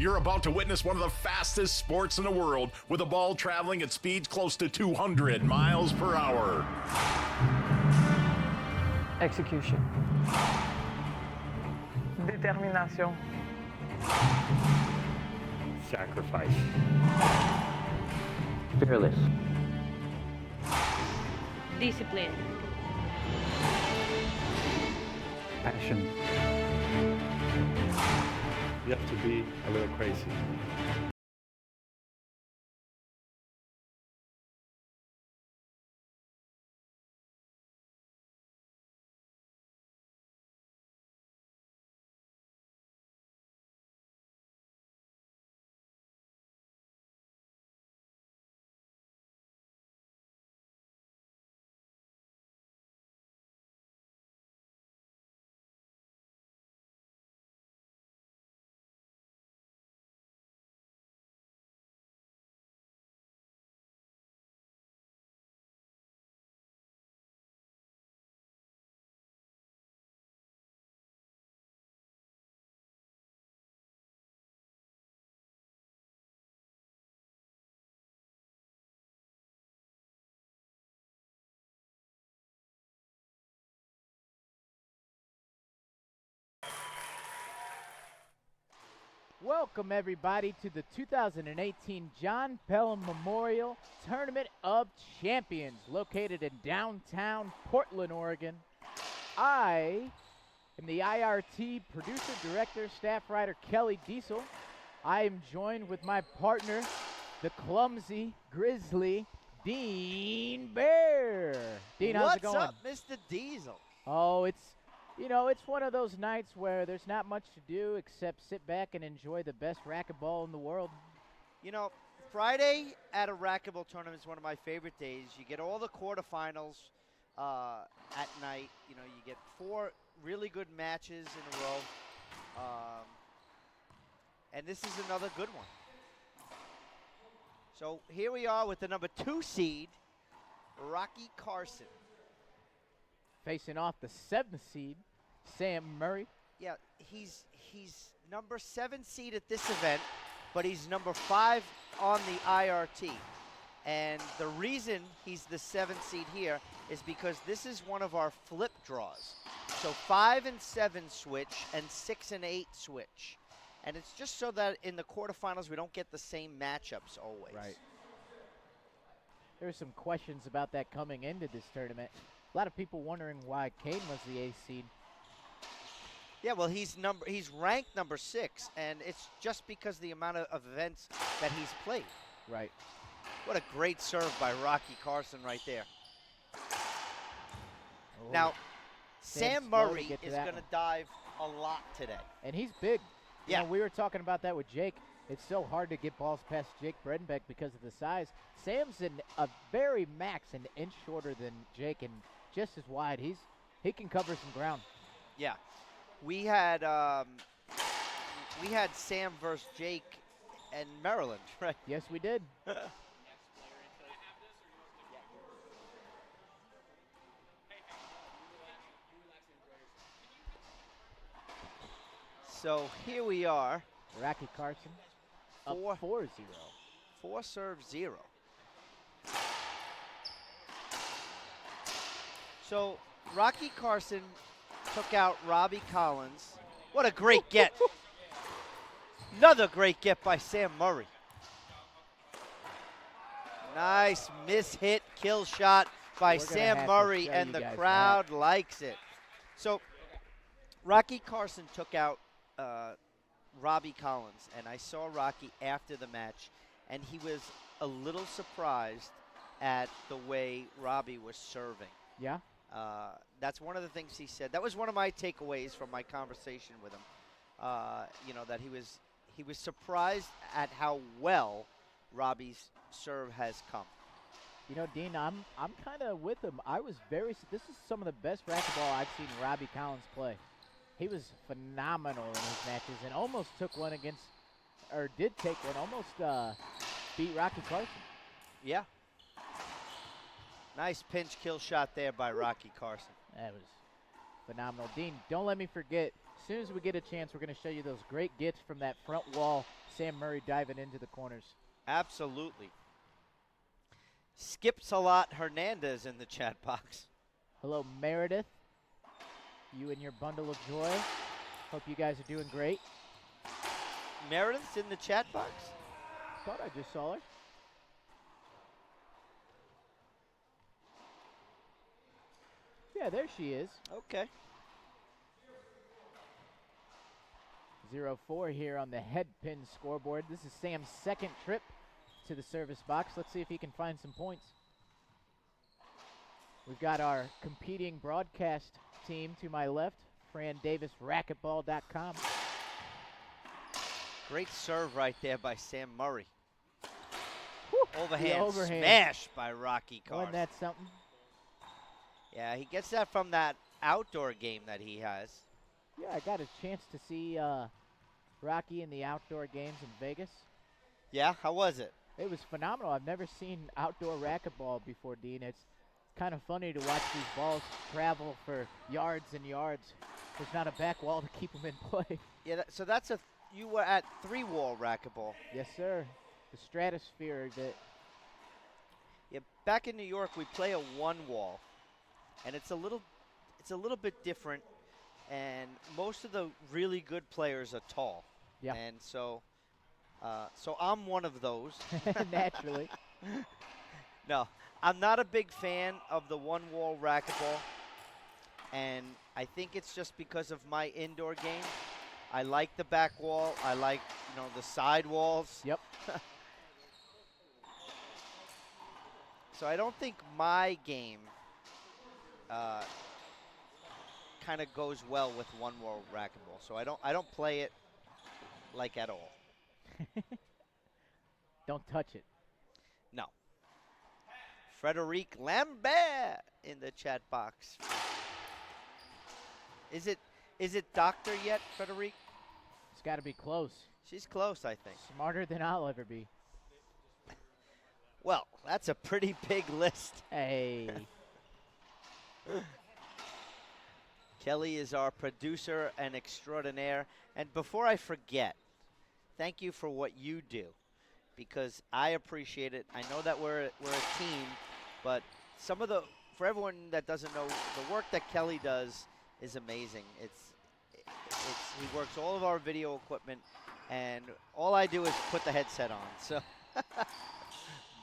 You're about to witness one of the fastest sports in the world, with a ball traveling at speeds close to 200 miles per hour. Execution. Determination. Sacrifice. Fearless. Discipline. Passion. You have to be a little crazy. Welcome, everybody, to the 2018 John Pelham Memorial Tournament of Champions, located in downtown Portland, Oregon. I am the IRT producer, director, staff writer, Kelly Diesel. I am joined with my partner, the clumsy, grizzly, Dean Bear. Dean, how's it going? What's up, Mr. Diesel? Oh, it's one of those nights where there's not much to do except sit back and enjoy the best racquetball in the world. You know, Friday at a racquetball tournament is one of my favorite days. You get all the quarterfinals at night. You know, you get 4 really good matches in a row. And this is another good one. So here we are with the number 2 seed, Rocky Carson. Facing off the 7th seed, Sam Murray. Yeah, he's number 7 seed at this event, but he's number 5 on the IRT. And the reason he's the 7th seed here is because this is one of our flip draws. So 5 and 7 switch and 6 and 8 switch. And it's just so that in the quarterfinals we don't get the same matchups always. Right. There's some questions about that coming into this tournament. A lot of people wondering why Kane was the 8th seed. Yeah, well, he's ranked number 6, and it's just because the amount of events that he's played. Right. What a great serve by Rocky Carson right there. Oh. Now, Sam's Sam slow to Murray get to is that going to one. dive a lot today. And he's big. Yeah. You know, we were talking about that with Jake. It's so hard to get balls past Jake Bredenbeck because of the size. Sam's a very max, an inch shorter than Jake, and just as wide. He can cover some ground. Yeah. We had Sam versus Jake in Maryland, right? Yes, we did. So here we are. Rocky Carson up 4-0. 4-0. 4-0. So Rocky Carson took out Robbie Collins. What a great get. Another great get by Sam Murray. Nice miss-hit kill shot by Sam Murray, and the crowd likes it. So Rocky Carson took out Robbie Collins, and I saw Rocky after the match, and he was a little surprised at the way Robbie was serving. Yeah? That's one of the things he said. That was one of my takeaways from my conversation with him. You know, that he was surprised at how well Robbie's serve has come. You know, Dean, I'm kind of with him. This is some of the best racquetball I've seen Robbie Collins play. He was phenomenal in his matches and almost took one did take one, almost beat Rocky Carson. Yeah. Nice pinch kill shot there by Rocky Carson. That was phenomenal. Dean, don't let me forget As soon as we get a chance, we're going to show you those great gifts from that front wall. Sam Murray diving into the corners. Absolutely. Skips-a-lot Hernandez in the chat box. Hello, Meredith. You and your bundle of joy. Hope you guys are doing great. Meredith's in the chat box? Thought I just saw her. Yeah, there she is. Okay. 0-4 here on the head pin scoreboard. This is Sam's second trip to the service box. Let's see if he can find some points. We've got our competing broadcast team to my left, Fran Davis, racquetball.com. Great serve right there by Sam Murray. Whew, Overhand overhand smash by Rocky Carson. Wasn't that something? Yeah, he gets that from that outdoor game that he has. Yeah, I got a chance to see Rocky in the outdoor games in Vegas. Yeah, how was it? It was phenomenal. I've never seen outdoor racquetball before, Dean. It's kind of funny to watch these balls travel for yards and yards. There's not a back wall to keep them in play. Yeah, so that's you were at 3-wall racquetball. Yes, sir. The stratosphere. Yeah, back in New York, we play a 1-wall, and it's a little bit different. And most of the really good players are tall. Yeah. And so I'm one of those. Naturally. No, I'm not a big fan of the 1-wall racquetball. And I think it's just because of my indoor game. I like the back wall. I like, the side walls. Yep. So I don't think my game kind of goes well with 1-wall racquetball. So I don't play it like at all. Don't touch it. No. Frederic Lambert in the chat box. Is it doctor yet, Frederic? It's got to be close. She's close, I think. Smarter than I'll ever be. Well, that's a pretty big list. Hey. Kelly is our producer and extraordinaire. And before I forget, thank you for what you do, because I appreciate it. I know that we're a team, but for everyone that doesn't know, the work that Kelly does is amazing. He works all of our video equipment, and all I do is put the headset on. So,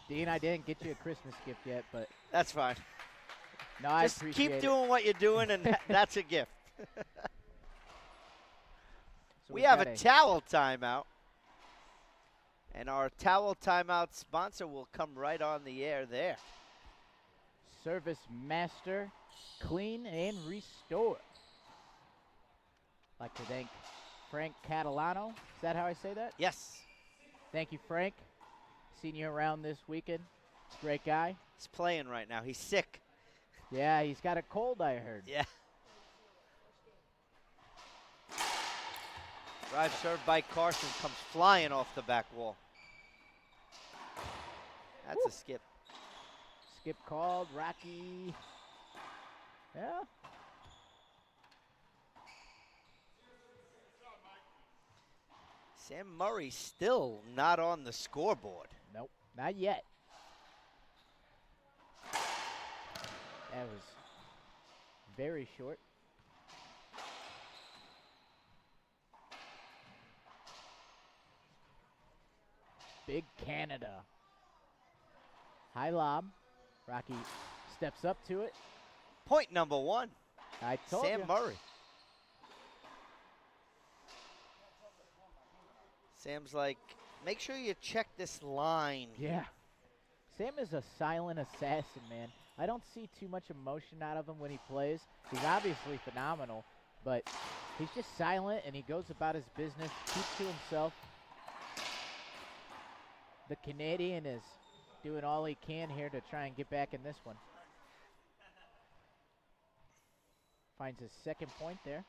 Dean, I didn't get you a Christmas gift yet, but that's fine. no, I Just appreciate keep doing what you're doing, and that's a gift. So We we've have got a towel timeout, and our towel timeout sponsor will come right on the air there. Service Master, clean and restore. Like to thank Frank Catalano. Is that how I say that? Yes. Thank you, Frank. Seen you around this weekend. Great guy. He's playing right now. He's sick. Yeah, he's got a cold, I heard. Yeah. Drive served by Carson comes flying off the back wall. That's Woo. a skip. Skip called. Rocky. Yeah. Sam Murray still not on the scoreboard. Nope, not yet. That was very short. Big Canada. High lob. Rocky steps up to it. Point number 1. I told Sam you. Murray. Sam's like, make sure you check this line. Yeah. Sam is a silent assassin, man. I don't see too much emotion out of him when he plays. He's obviously phenomenal, but he's just silent and he goes about his business, keeps to himself. The Canadian is doing all he can here to try and get back in this one. Finds his second point there.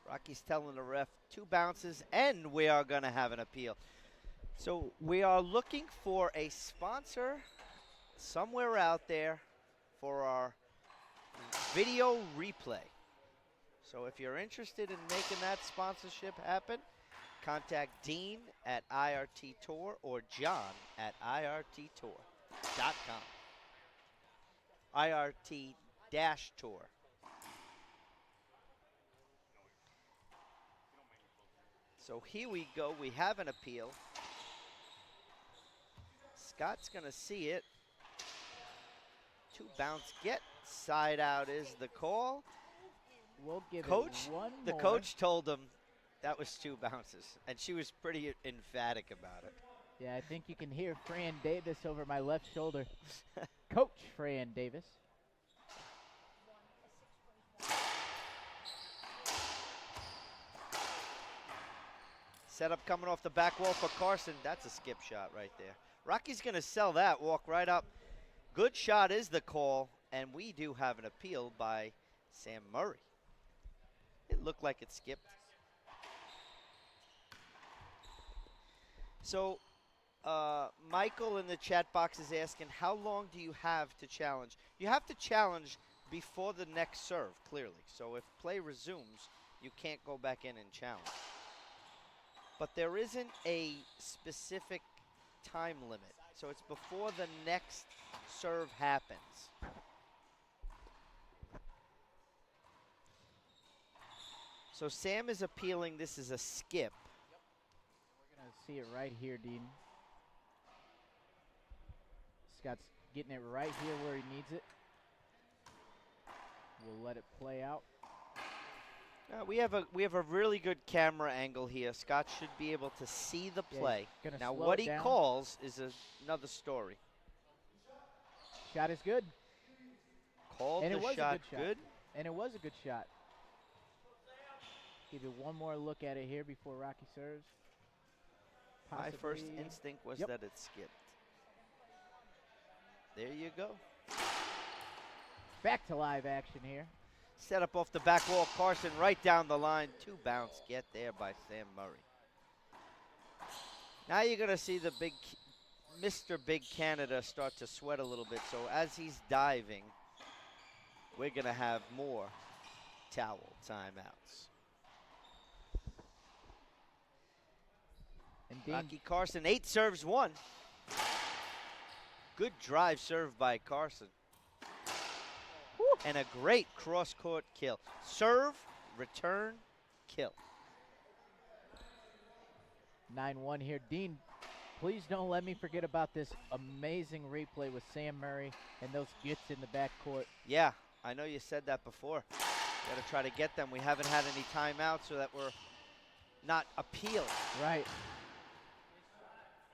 Rocky's telling the ref 2 bounces, and we are going to have an appeal. So we are looking for a sponsor somewhere out there for our video replay. So if you're interested in making that sponsorship happen, contact Dean at IRT Tour or John at IRTTour.com. IRT-Tour. So here we go. We have an appeal. Scott's going to see it. 2 bounce get. Side out is the call. We'll give Coach, it one the more. coach told him that was 2 bounces, and she was pretty emphatic about it. Yeah, I think you can hear Fran Davis over my left shoulder. Coach Fran Davis. Setup coming off the back wall for Carson. That's a skip shot right there. Rocky's going to sell that, walk right up. Good shot is the call, and we do have an appeal by Sam Murray. It looked like it skipped. So Michael in the chat box is asking, how long do you have to challenge? You have to challenge before the next serve, clearly. So if play resumes, you can't go back in and challenge. But there isn't a specific time limit. So it's before the next serve happens. So Sam is appealing this is a skip. We're going to see it right here, Dean. Scott's getting it right here where he needs it. We'll let it play out. We have a really good camera angle here. Scott should be able to see the play. Gonna Now slow what it he down. calls is another story. Shot is good. Called And it the was a shot good shot. And it was a good shot. Give you one more look at it here before Rocky serves. My first Possibly- instinct was Yep. that it skipped. There you go. Back to live action here. Set up off the back wall. Carson right down the line. 2 bounce get there by Sam Murray. Now you're going to see the Mr. Big Canada start to sweat a little bit. So as he's diving, we're going to have more towel timeouts. And Dean, Rocky Carson, 8 serves, 1. Good drive serve by Carson. And a great cross-court kill. Serve, return, kill. 9-1 here. Dean, please don't let me forget about this amazing replay with Sam Murray and those gets in the backcourt. Yeah, I know you said that before. Got to try to get them. We haven't had any timeouts so that we're not appealing. Right.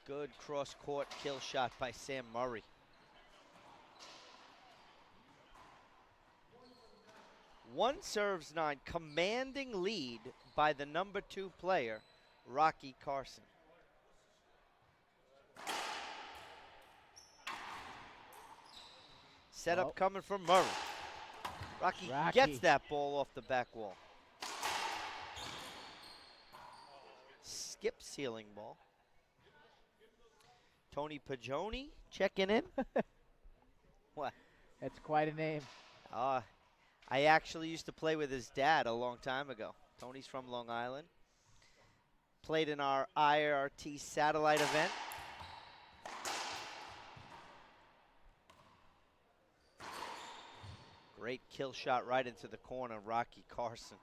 Good cross-court kill shot by Sam Murray. One serves 9, commanding lead by the number 2 player, Rocky Carson. Setup coming from Murray. Rocky gets that ball off the back wall. Skip ceiling ball. Tony Pagioni checking in. What? That's quite a name. I actually used to play with his dad a long time ago. Tony's from Long Island. Played in our IRT satellite event. Great kill shot right into the corner, Rocky Carson.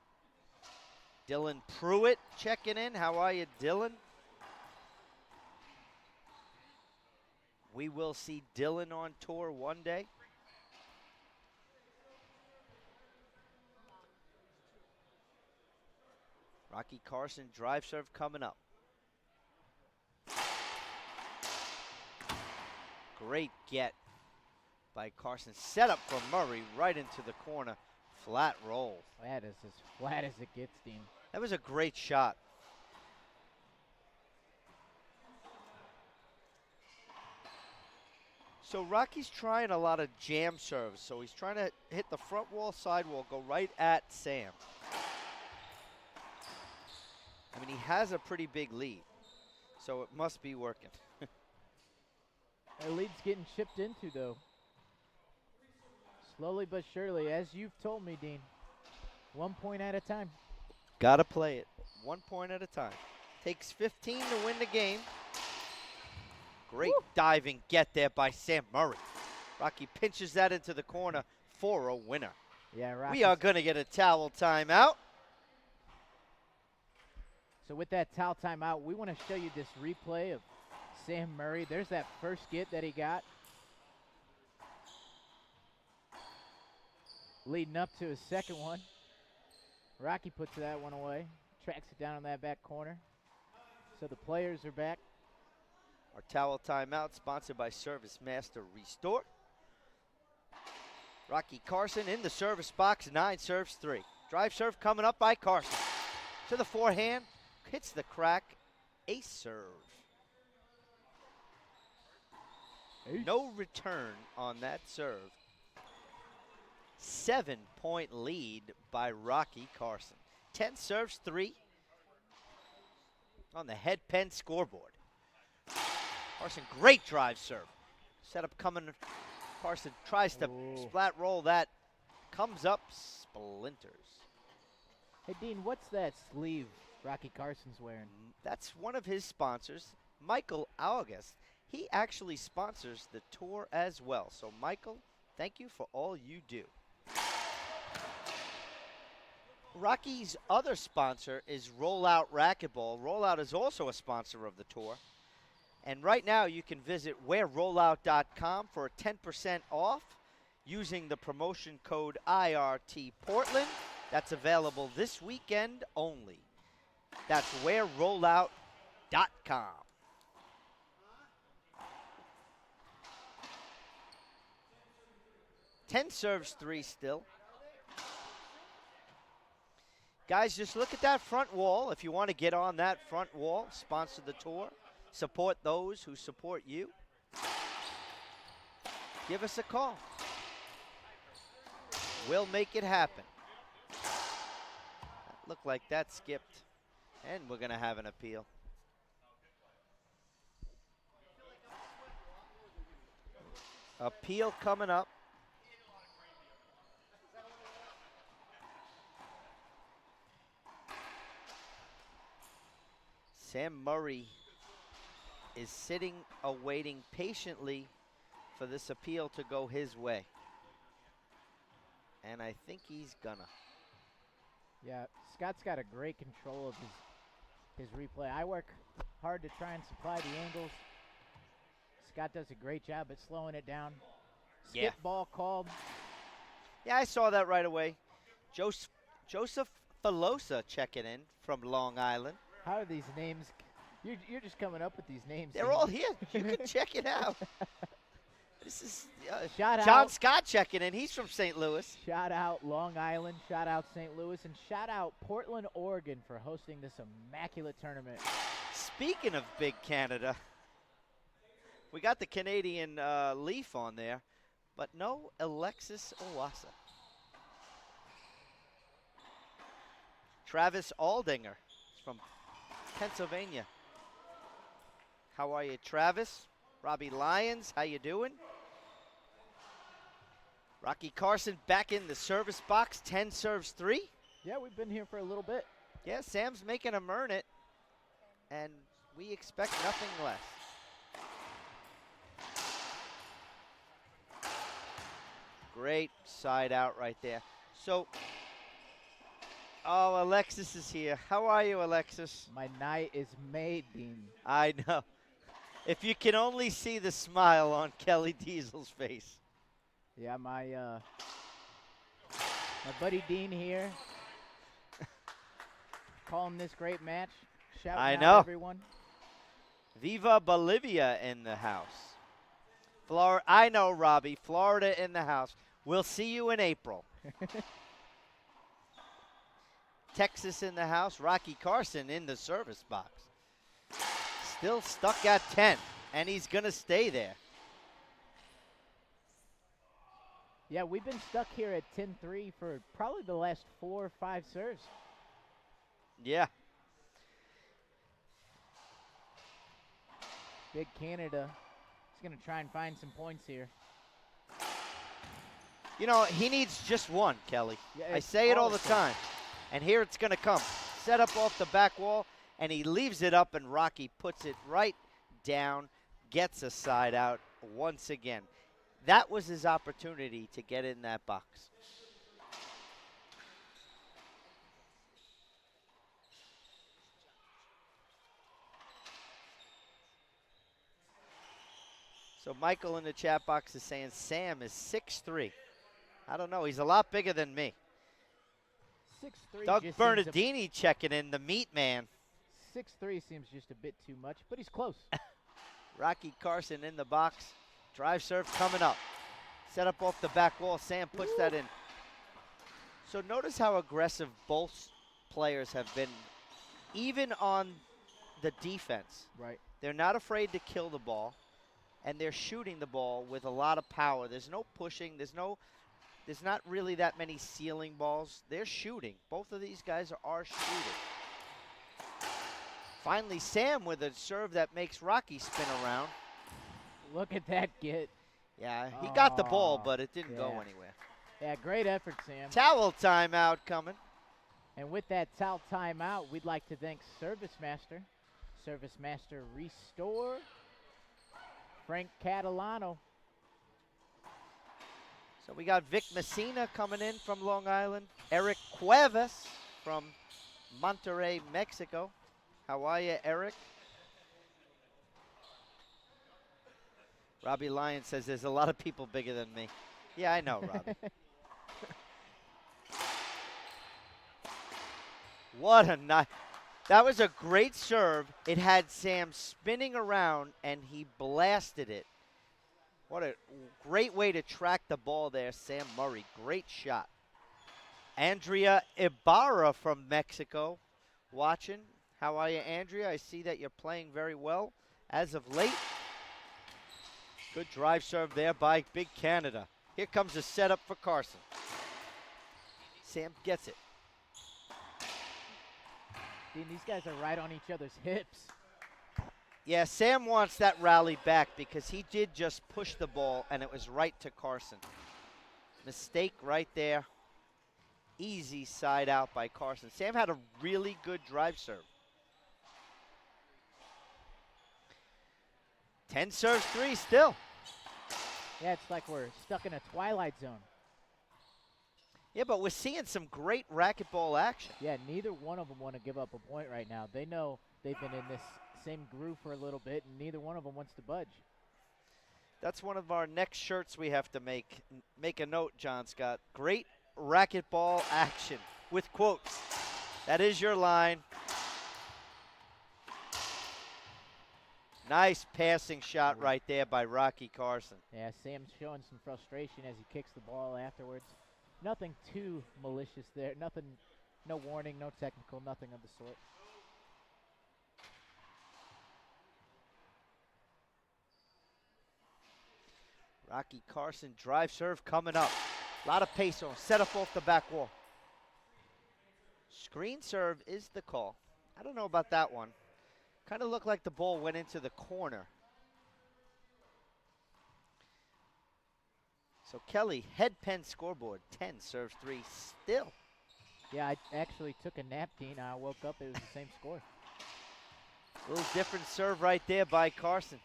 Dylan Pruitt checking in. How are you, Dylan? We will see Dylan on tour one day. Rocky Carson drive serve coming up. Great get by Carson. Set up for Murray right into the corner. Flat roll. That is as flat as it gets, Dean. That was a great shot. So Rocky's trying a lot of jam serves. So he's trying to hit the front wall, side wall, go right at Sam. I mean, he has a pretty big lead, so it must be working. Our lead's getting chipped into, though. Slowly but surely, as you've told me, Dean. 1 point at a time. Gotta play it 1 point at a time. Takes 15 to win the game. Great diving get there by Sam Murray. Rocky pinches that into the corner for a winner. Yeah, We are going to get a towel timeout. So with that towel timeout, we want to show you this replay of Sam Murray. There's that first get that he got. Leading up to his second one. Rocky puts that one away. Tracks it down on that back corner. So the players are back. Our towel timeout sponsored by Service Master Restore. Rocky Carson in the service box, 9 serves 3. Drive serve coming up by Carson. To the forehand, hits the crack, ace serve. No return on that serve. 7-point lead by Rocky Carson. 10 serves 3 on the head pen scoreboard. Carson, great drive serve. Setup coming. Carson tries to splat roll that. Comes up, splinters. Hey, Dean, what's that sleeve Rocky Carson's wearing? That's one of his sponsors, Michael August. He actually sponsors the tour as well. So, Michael, thank you for all you do. Rocky's other sponsor is Rollout Racquetball. Rollout is also a sponsor of the tour. And right now you can visit wearrollout.com for a 10% off using the promotion code IRT Portland. That's available this weekend only. That's wearrollout.com. 10 serves 3 still. Guys, just look at that front wall. If you want to get on that front wall, sponsor the tour, support those who support you, give us a call. We'll make it happen. That looked like that skipped, and we're going to have an appeal. Appeal coming up. Sam Murray is sitting, awaiting patiently for this appeal to go his way. And I think he's gonna. Yeah, Scott's got a great control of his replay. I work hard to try and supply the angles. Scott does a great job at slowing it down. Skip ball called. Yeah, I saw that right away. Joseph Filosa checking in from Long Island. How are these names? You're just coming up with these names. They're all here. You can check it out. This is Shout John out. Scott checking in. He's from St. Louis. Shout out Long Island, shout out St. Louis, and shout out Portland, Oregon for hosting this immaculate tournament. Speaking of Big Canada, we got the Canadian leaf on there, but no Alexis Owasa. Travis Aldinger from Pennsylvania. How are you, Travis? Robbie Lyons, how you doing? Rocky Carson back in the service box, 10 serves 3. Yeah, we've been here for a little bit. Yeah, Sam's making him earn it, and we expect nothing less. Great side out right there. So, oh, Alexis is here. How are you, Alexis? My night is made, Dean. I know. If you can only see the smile on Kelly Diesel's face. Yeah, my buddy Dean here, calling this great match. Shouting out everyone. Viva Bolivia in the house. Florida, I know, Robbie. Florida in the house. We'll see you in April. Texas in the house. Rocky Carson in the service box. Still stuck at 10, and he's going to stay there. Yeah, we've been stuck here at 10-3 for probably the last 4 or 5 serves. Yeah. Big Canada is going to try and find some points here. You know, he needs just one, Kelly. Yeah, I say it all the time. And here it's going to come. Set up off the back wall, and he leaves it up, and Rocky puts it right down, gets a side out once again. That was his opportunity to get in that box. So Michael in the chat box is saying Sam is 6'3". I don't know. He's a lot bigger than me. 6'3" Doug just Bernardini checking in, the meat man. 6'3" seems just a bit too much, but he's close. Rocky Carson in the box. Drive serve coming up. Set up off the back wall. Sam puts that in. So notice how aggressive both players have been, even on the defense. Right. They're not afraid to kill the ball, and they're shooting the ball with a lot of power. There's no pushing. There's not really that many ceiling balls. They're shooting. Both of these guys are shooting. Finally, Sam with a serve that makes Rocky spin around. Look at that get. Yeah, he got the ball, Oh, but it didn't go yeah. anywhere. Yeah, great effort, Sam. Towel timeout coming. And with that towel timeout, we'd like to thank Service Master, Service Master Restore, Frank Catalano. So we got Vic Messina coming in from Long Island. Eric Cuevas from Monterrey, Mexico. How are you, Eric? Robbie Lyon says there's a lot of people bigger than me. Yeah, I know, Robbie. What a nice. That was a great serve. It had Sam spinning around, and he blasted it. What a great way to track the ball there, Sam Murray. Great shot. Andrea Ibarra from Mexico watching. How are you, Andrea? I see that you're playing very well as of late. Good drive serve there by Big Canada. Here comes a setup for Carson. Sam gets it. Dean, these guys are right on each other's hips. Yeah, Sam wants that rally back because he did just push the ball, and it was right to Carson. Mistake right there. Easy side out by Carson. Sam had a really good drive serve. 10 serves, 3 still. Yeah, it's like we're stuck in a twilight zone. Yeah, but we're seeing some great racquetball action. Yeah, neither one of them want to give up a point right now. They know they've been in this same groove for a little bit, and neither one of them wants to budge. That's one of our next shirts we have to make. Make a note, John Scott. Great racquetball action with quotes. That is your line. Nice passing shot right there by Rocky Carson. Yeah, Sam's showing some frustration as he kicks the ball afterwards. Nothing too malicious there. Nothing, no warning, no technical, nothing of the sort. Rocky Carson drive serve coming up. A lot of pace on. Set up off the back wall. Screen serve is the call. I don't know about that one. Kind of looked like the ball went into the corner. So Kelly, head pen scoreboard, 10 serves 3 still. Yeah, I actually took a nap, Dean. I woke up, it was the same score. A little different serve right there by Carson.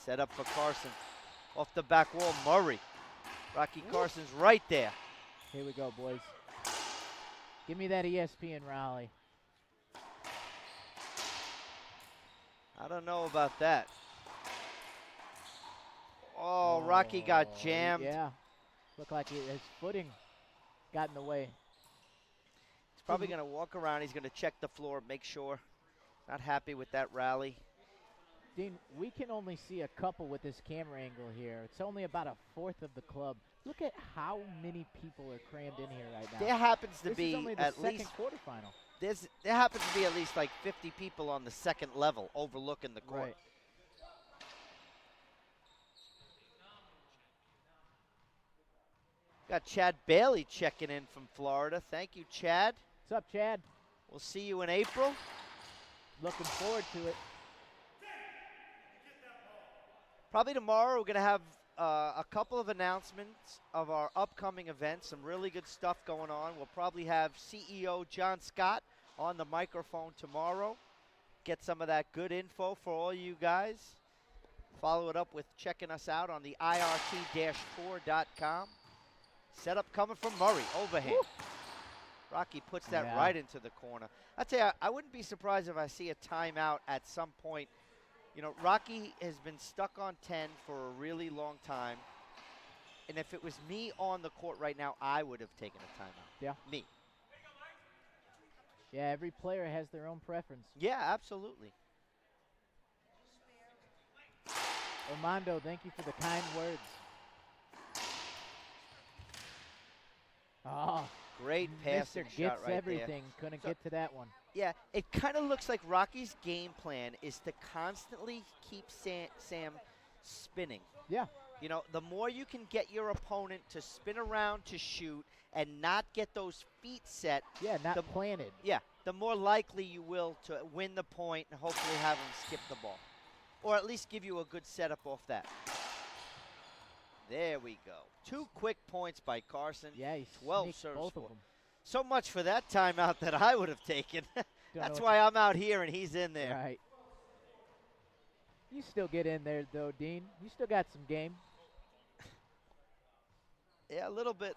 Set up for Carson. Off the back wall, Murray. Rocky Carson's right there. Here we go, boys. Give me that ESPN rally. I don't know about that. Oh, Rocky got jammed. Yeah, looked like his footing got in the way. He's probably going to walk around. He's going to check the floor, make sure. Not happy with that rally. Dean, we can only see a couple with this camera angle here. It's only about a fourth of the club. Look at how many people are crammed in here right now. There happens to this be is only the at second least quarterfinal. there happens to be at least like 50 people on the second level overlooking the court. Right. Got Chad Bailey checking in from Florida. Thank you, Chad. What's up, Chad? We'll see you in April. Looking forward to it. Probably tomorrow we're going to have a couple of announcements of our upcoming events. Some really good stuff going on. We'll probably have CEO John Scott on the microphone tomorrow. Get some of that good info for all you guys. Follow it up with checking us out on the IRT-tour.com. Setup coming from Murray, overhand. Woo. Rocky puts that right into the corner. I tell you, I wouldn't be surprised if I see a timeout at some point. You know, Rocky has been stuck on 10 for a really long time. And if it was me on the court right now, I would have taken a timeout. Yeah. Me. Yeah, every player has their own preference. Yeah, absolutely. Armando, thank you for the kind words. Oh, great passing Mr. shot gets right everything. there. Couldn't get to that one. Yeah, it kind of looks like Rocky's game plan is to constantly keep Sam spinning. Yeah. You know, the more you can get your opponent to spin around to shoot and not get those feet set. Yeah, not planted. Yeah, the more likely you will to win the point and hopefully have him skip the ball. Or at least give you a good setup off that. There we go. 2 quick points by Carson. Yeah, he 12 sneaked serves both for. of them. So much for that timeout that I would have taken. That's why I'm out here and he's in there. Right. You still get in there, though, Dean. You still got some game. Yeah, a little bit.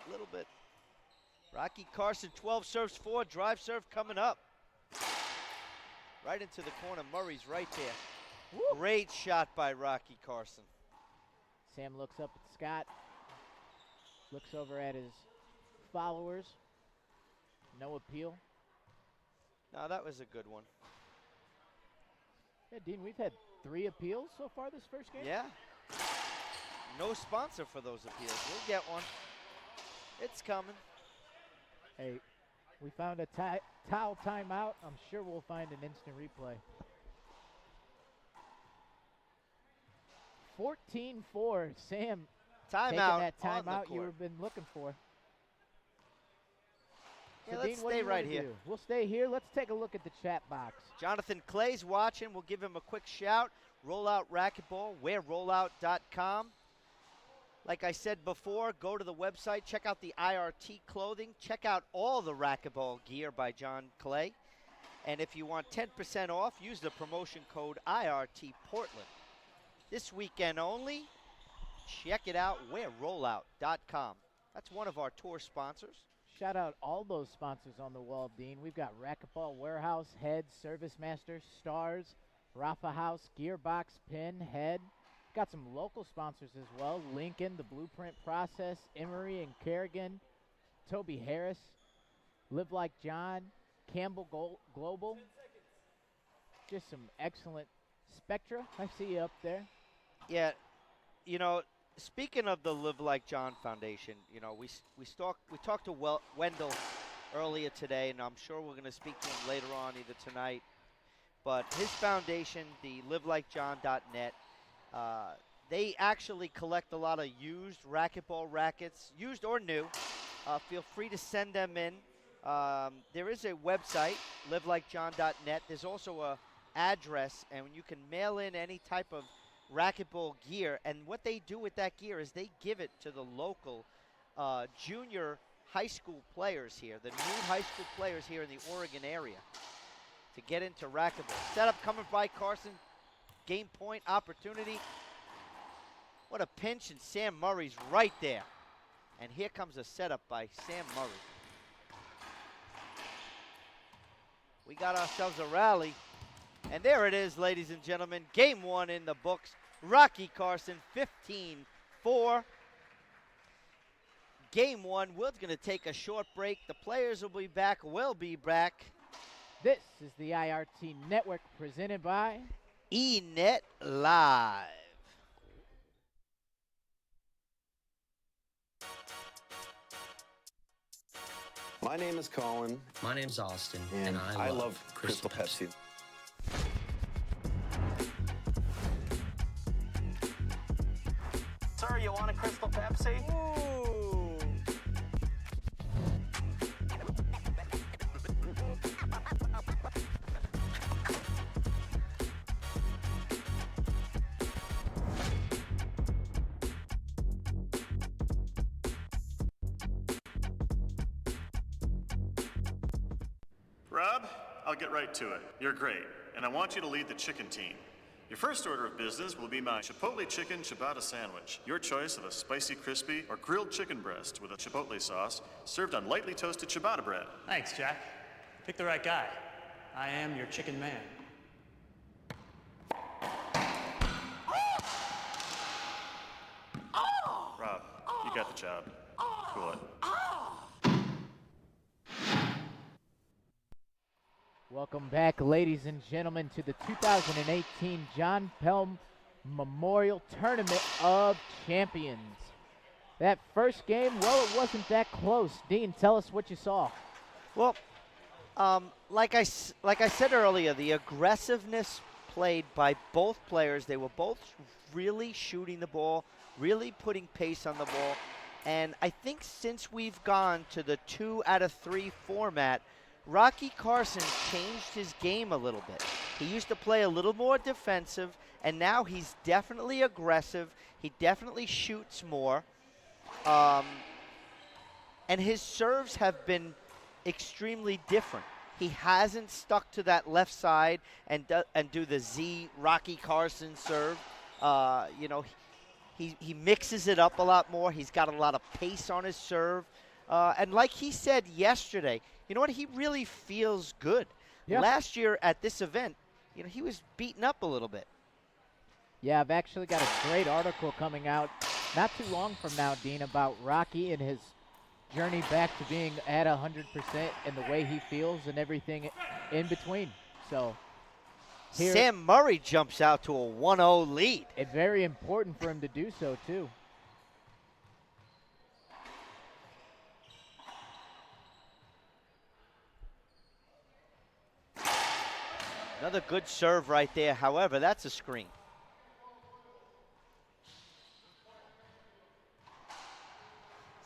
Rocky Carson, 12 serves, 4, drive serve coming up. Right into the corner. Murray's right there. Woo. Great shot by Rocky Carson. Sam looks up at Scott. Looks over at his followers. No appeal. No, that was a good one. Yeah, Dean, we've had 3 appeals so far this first game. Yeah. No sponsor for those appeals. We'll get one. It's coming. Hey, we found a towel timeout. I'm sure we'll find an instant replay. 14-4. Sam taking that timeout you have been looking for. Yeah, So let's Dean, what do stay you right wanna here. do? We'll stay here. Let's take a look at the chat box. Jonathan Clay's watching. We'll give him a quick shout. Rollout Racquetball, wearrollout.com. Like I said before, go to the website, check out the IRT clothing, check out all the racquetball gear by John Clay. And if you want 10% off, use the promotion code IRT Portland. This weekend only, check it out, wearrollout.com. That's one of our tour sponsors. Shout out all those sponsors on the wall, Dean. We've got Racquetball Warehouse, Head, Service Master, Stars, Rafa House, Gearbox, Pin, Head. Got some local sponsors as well. Lincoln, The Blueprint Process, Emery and Kerrigan, Toby Harris, Live Like John, Campbell Global. Just some excellent Spectra. I see you up there. Yeah, you know, speaking of the Live Like John Foundation, you know, we talked to Wendell earlier today, and I'm sure we're going to speak to him later on, either tonight. But his foundation, the livelikejohn.net, they actually collect a lot of used racquetball rackets, used or new. Feel free to send them in. There is a website, livelikejohn.net. There's also a address, and you can mail in any type of racquetball gear. And what they do with that gear is they give it to the local junior high school players here, the new high school players here in the Oregon area, to get into racquetball. Setup coming by Carson. Game point opportunity. What a pinch, and Sam Murray's right there. And here comes a setup by Sam Murray. We got ourselves a rally. And there it is, ladies and gentlemen. Game 1 in the books. Rocky Carson, 15-4. Game 1, we're going to take a short break. The players will be back. We'll be back. This is the IRT Network presented by eNet Live. My name is Colin. My name's Austin, and I love Crystal Pepsi. Sir, you want a Crystal Pepsi? Ooh. Rob, I'll get right to it. You're great, and I want you to lead the chicken team. Your first order of business will be my Chipotle Chicken Ciabatta Sandwich. Your choice of a spicy, crispy, or grilled chicken breast with a Chipotle sauce served on lightly toasted ciabatta bread. Thanks, Jack. Pick the right guy. I am your chicken man. Rob, you got the job. Cool it. Welcome back, ladies and gentlemen, to the 2018 John Pelham Memorial Tournament of Champions. That first game, well, it wasn't that close. Dean, tell us what you saw. Well, like I said earlier, the aggressiveness played by both players. They were both really shooting the ball, really putting pace on the ball. And I think since we've gone to the 2 out of 3 format, Rocky Carson changed his game a little bit. He used to play a little more defensive, and now he's definitely aggressive. He definitely shoots more. And his serves have been extremely different. He hasn't stuck to that left side and do the Z Rocky Carson serve. You know, he mixes it up a lot more. He's got a lot of pace on his serve. And like he said yesterday, you know what? He really feels good. Yeah. Last year at this event, you know, he was beaten up a little bit. Yeah, I've actually got a great article coming out not too long from now, Dean, about Rocky and his journey back to being at 100% and the way he feels and everything in between. So here, Sam Murray jumps out to a 1-0 lead. It's very important for him to do so, too. Another good serve right there. However, that's a screen.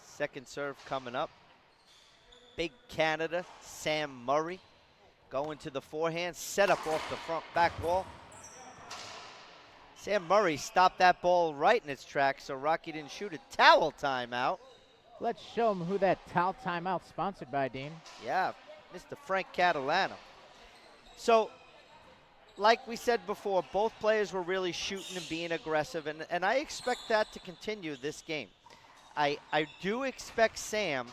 Second serve coming up. Big Canada, Sam Murray, going to the forehand, set up off the front back wall. Sam Murray stopped that ball right in its tracks, so Rocky didn't shoot it. Towel timeout. Let's show him who that towel timeout sponsored by, Dean. Yeah, Mr. Frank Catalano. So, like we said before, both players were really shooting and being aggressive, and I expect that to continue this game. I do expect Sam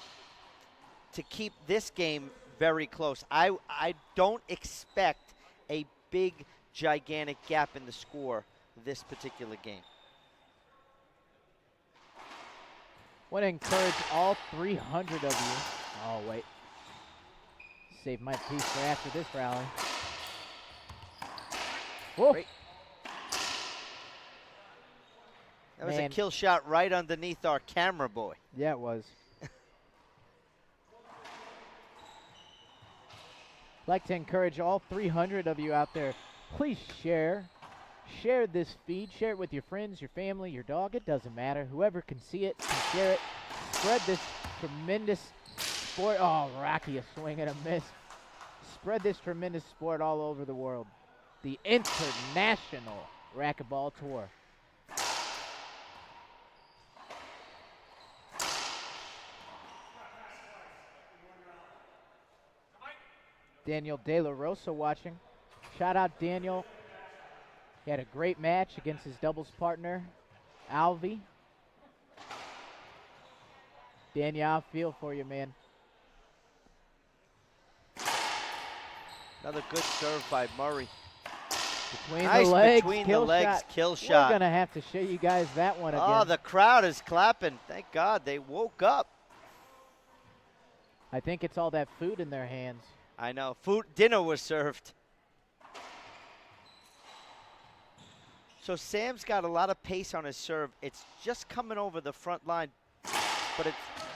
to keep this game very close. I don't expect a big, gigantic gap in the score this particular game. Want to encourage all 300 of you. Oh, wait. Save my piece for after this rally. Whoa. Great. That was a kill shot right underneath our camera boy. Yeah, it was. Like to encourage all 300 of you out there, please share this feed. Share it with your friends, your family, your dog. It doesn't matter. Whoever can see it can share it. Spread this tremendous sport. Oh, Rocky, a swing and a miss. Spread this tremendous sport all over the world. The International Racquetball Tour. Daniel De La Rosa watching. Shout out Daniel. He had a great match against his doubles partner, Alvi. Daniel, I feel for you, man. Another good serve by Murray. Between the legs, kill shot. We're going to have to show you guys that one again. Oh, the crowd is clapping. Thank God they woke up. I think it's all that food in their hands. I know. Dinner was served. So Sam's got a lot of pace on his serve. It's just coming over the front line, but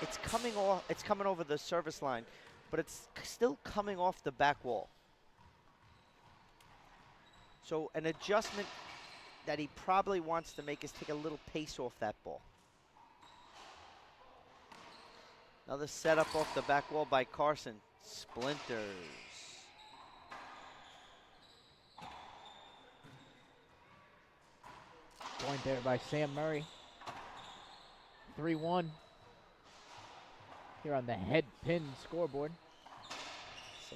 it's coming off. It's coming over the service line, but it's still coming off the back wall. So an adjustment that he probably wants to make is take a little pace off that ball. Another setup off the back wall by Carson. Splinters. Point there by Sam Murray. 3-1 here on the head pin scoreboard.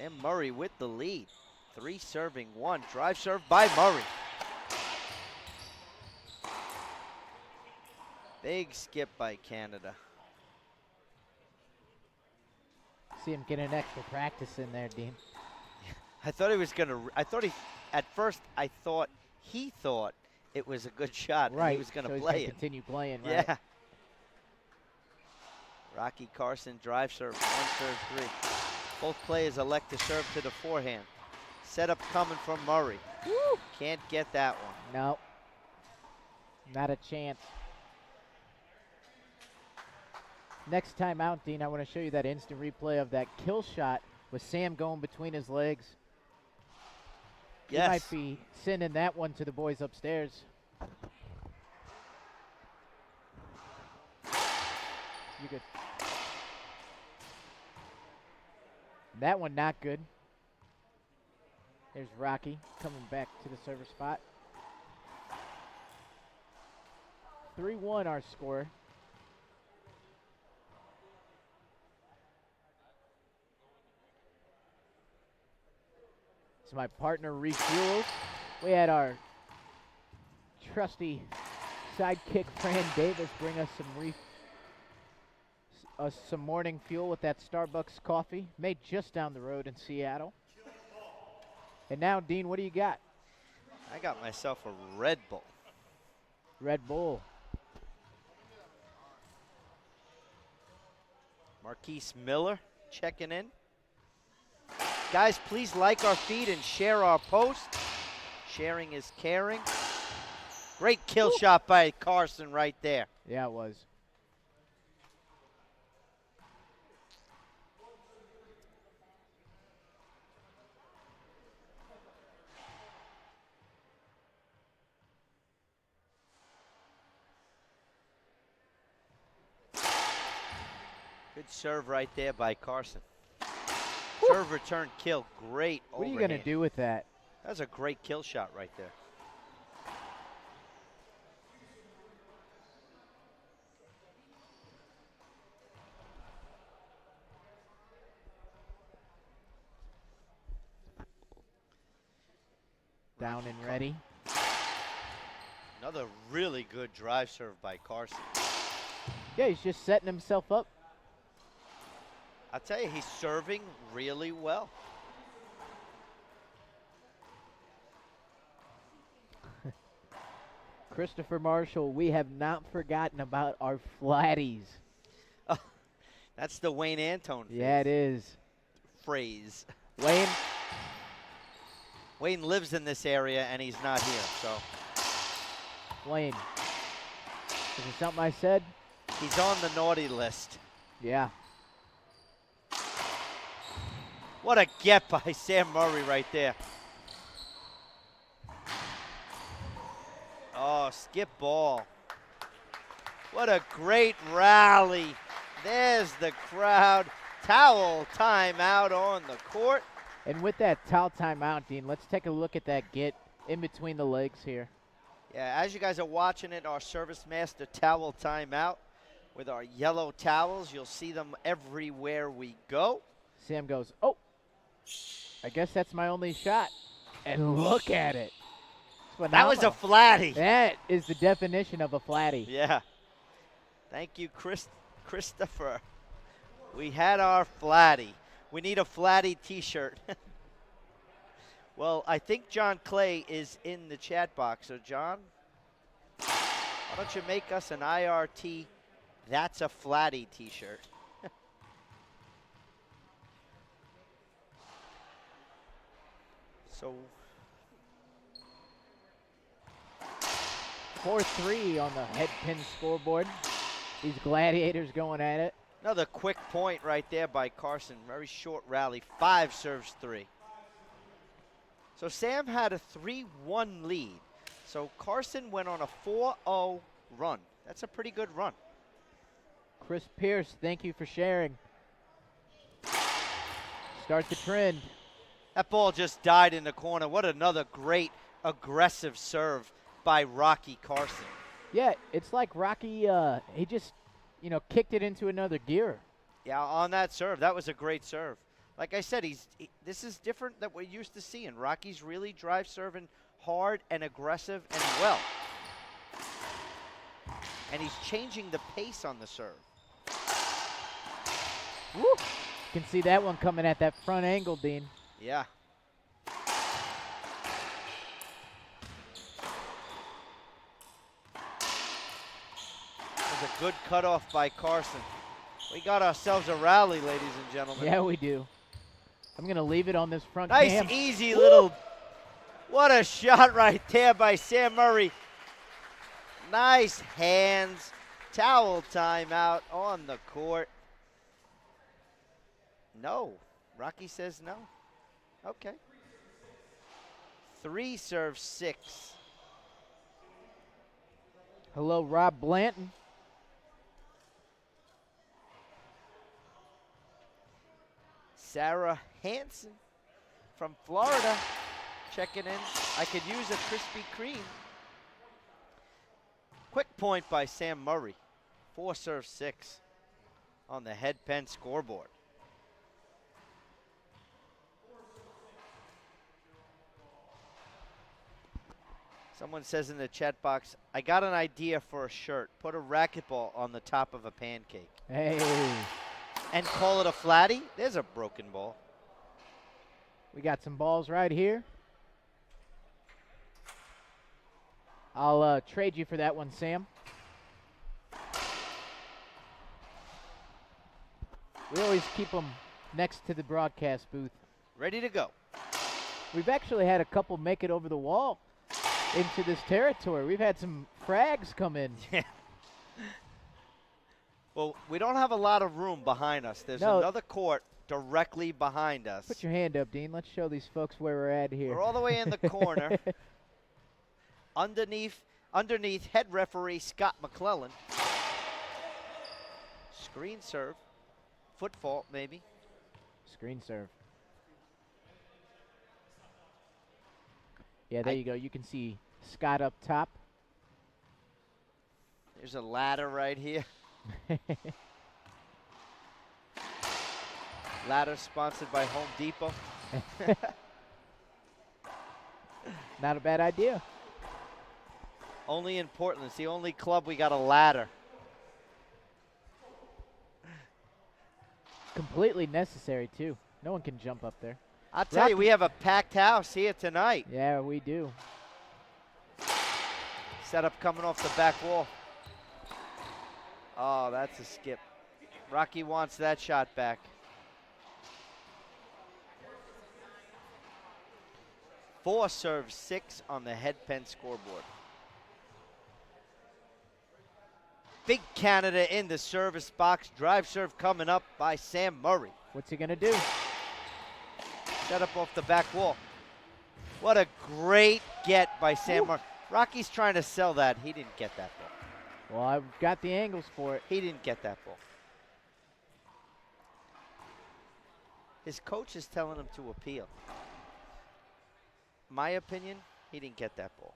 Sam Murray with the lead. 3 serving 1. Drive serve by Murray. Big skip by Canada. See him get an extra practice in there, Dean. I thought he was going to, at first I thought he thought it was a good shot. Right. And he was going to so play he's it. gonna continue playing, right? Yeah. Rocky Carson drive serve, 1 serve 3. Both players elect to serve to the forehand. Setup coming from Murray. Woo! Can't get that one. No. Not a chance. Next time out, Dean, I want to show you that instant replay of that kill shot with Sam going between his legs. Yes. You might be sending that one to the boys upstairs. You good. That one not good. There's Rocky coming back to the server spot. 3-1 our score. So my partner refuels. We had our trusty sidekick Fran Davis bring us some morning fuel with that Starbucks coffee made just down the road in Seattle. And now, Dean, what do you got? I got myself a Red Bull. Red Bull. Marquise Miller checking in. Guys, please like our feed and share our post. Sharing is caring. Great kill shot by Carson right there. Yeah, it was. Good serve right there by Carson. Serve return kill, great What are you overhand. going to do with that? That's a great kill shot right there. Down and ready. Another really good drive serve by Carson. Yeah, he's just setting himself up. I'll tell you, he's serving really well. Christopher Marshall, we have not forgotten about our flatties. Oh, that's the Wayne Antone Yeah, it is. phrase. Wayne, lives in this area and he's not here, so. Wayne. Is it something I said? He's on the naughty list. Yeah. What a get by Sam Murray right there. Oh, skip ball. What a great rally. There's the crowd. Towel timeout on the court. And with that towel timeout, Dean, let's take a look at that get in between the legs here. Yeah, as you guys are watching it, our Service Master towel timeout with our yellow towels. You'll see them everywhere we go. Sam goes, oh, I guess that's my only shot. And look at it. That was a flatty. That is the definition of a flatty. Yeah. Thank you, Christopher. We had our flatty. We need a flatty t-shirt. Well, I think John Clay is in the chat box. So, John, why don't you make us an IRT That's a flatty t-shirt? So 4-3 on the head pin scoreboard. These gladiators going at it. another quick point right there by Carson. Very short rally. 5 serves 3. So Sam had a 3-1 lead. So Carson went on a 4-0 run. That's a pretty good run. Chris Pierce, thank you for sharing. Start the trend. That ball just died in the corner. What another great aggressive serve by Rocky Carson. Yeah, it's like Rocky, he just, kicked it into another gear. Yeah, on that serve. That was a great serve. Like I said, this is different than we're used to seeing. Rocky's really drive serving hard and aggressive and well. And he's changing the pace on the serve. Woo! You can see that one coming at that front angle, Dean. Yeah. That was a good cutoff by Carson. We got ourselves a rally, ladies and gentlemen. Yeah, we do. I'm going to leave it on this front Nice, cam. easy little. What a shot right there by Sam Murray. Nice hands. Towel timeout on the court. No. Rocky says no. Okay. 3 serve 6. Hello, Rob Blanton. Sarah Hansen from Florida checking in. I could use a Krispy Kreme. Quick point by Sam Murray. 4 serve 6 on the head pen scoreboard. Someone says in the chat box, I got an idea for a shirt. Put a racquetball on the top of a pancake. Hey. And call it a flatty? There's a broken ball. We got some balls right here. I'll trade you for that one, Sam. We always keep them next to the broadcast booth. Ready to go. We've actually had a couple make it over the wall into this territory. We've had some frags come in. Well, we don't have a lot of room behind us. There's another court directly behind us. Put your hand up, Dean. Let's show these folks where we're at here. We're all the way in the corner. Underneath head referee Scott McClellan. Screen serve. Foot fault, maybe. Screen serve. Yeah, there you go. You can see Scott up top. There's a ladder right here. Ladder sponsored by Home Depot. Not a bad idea. Only in Portland. It's the only club we got a ladder. Completely necessary, too. No one can jump up there. I'll tell you, we have a packed house here tonight. Yeah, we do. Setup coming off the back wall. Oh, that's a skip. Rocky wants that shot back. Four serve 6 on the head pen scoreboard. Big Canada in the service box. Drive serve coming up by Sam Murray. What's he going to do? Set up off the back wall. What a great get by Sam Murray. Rocky's trying to sell that. He didn't get that ball. Well, I've got the angles for it. He didn't get that ball. His coach is telling him to appeal. My opinion, he didn't get that ball.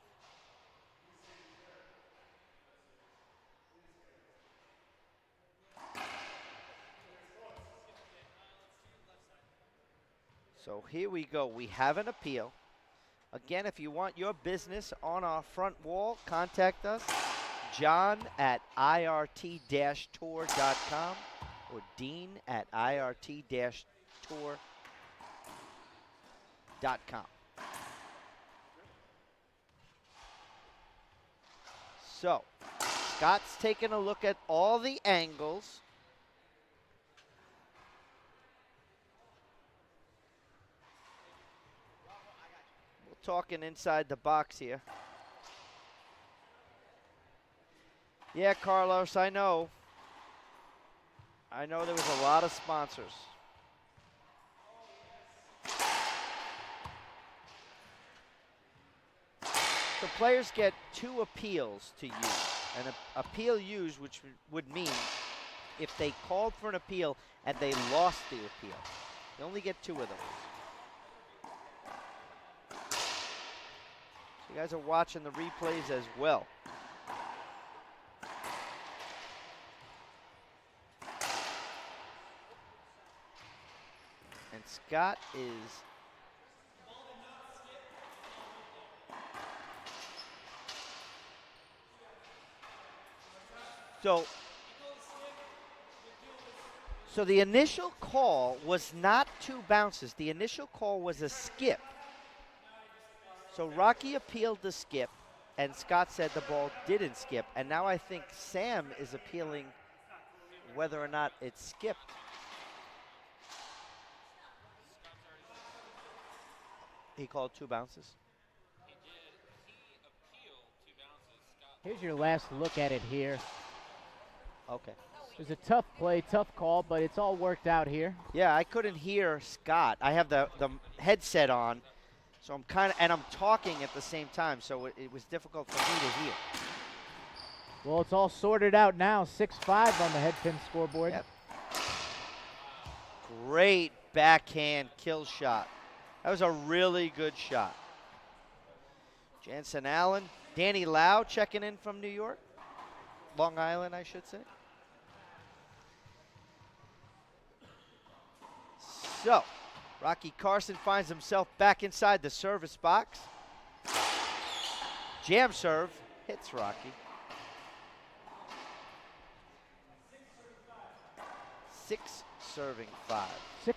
So here we go. We have an appeal. Again, if you want your business on our front wall, contact us. John at irt-tour.com or Dean at irt-tour.com. So, Scott's taking a look at all the angles. We're talking inside the box here. Yeah, Carlos, I know. I know there was a lot of sponsors. So players get 2 appeals to use. An appeal used, which would mean if they called for an appeal and they lost the appeal. They only get 2 of those. So you guys are watching the replays as well. And Scott is So the initial call was not 2 bounces. The initial call was a skip. So Rocky appealed the skip, and Scott said the ball didn't skip. And now I think Sam is appealing whether or not it skipped. He called 2 bounces. Here's your last look at it here. Okay. It was a tough play, tough call, but it's all worked out here. Yeah, I couldn't hear Scott. I have the headset on, so I'm and I'm talking at the same time, so it was difficult for me to hear. Well, it's all sorted out now. 6-5 on the head pin scoreboard. Yep. Great backhand kill shot. That was a really good shot. Jansen Allen, Danny Lau checking in from New York. Long Island, I should say. So, Rocky Carson finds himself back inside the service box. Jam serve hits Rocky. 6 serving 5. 6-5.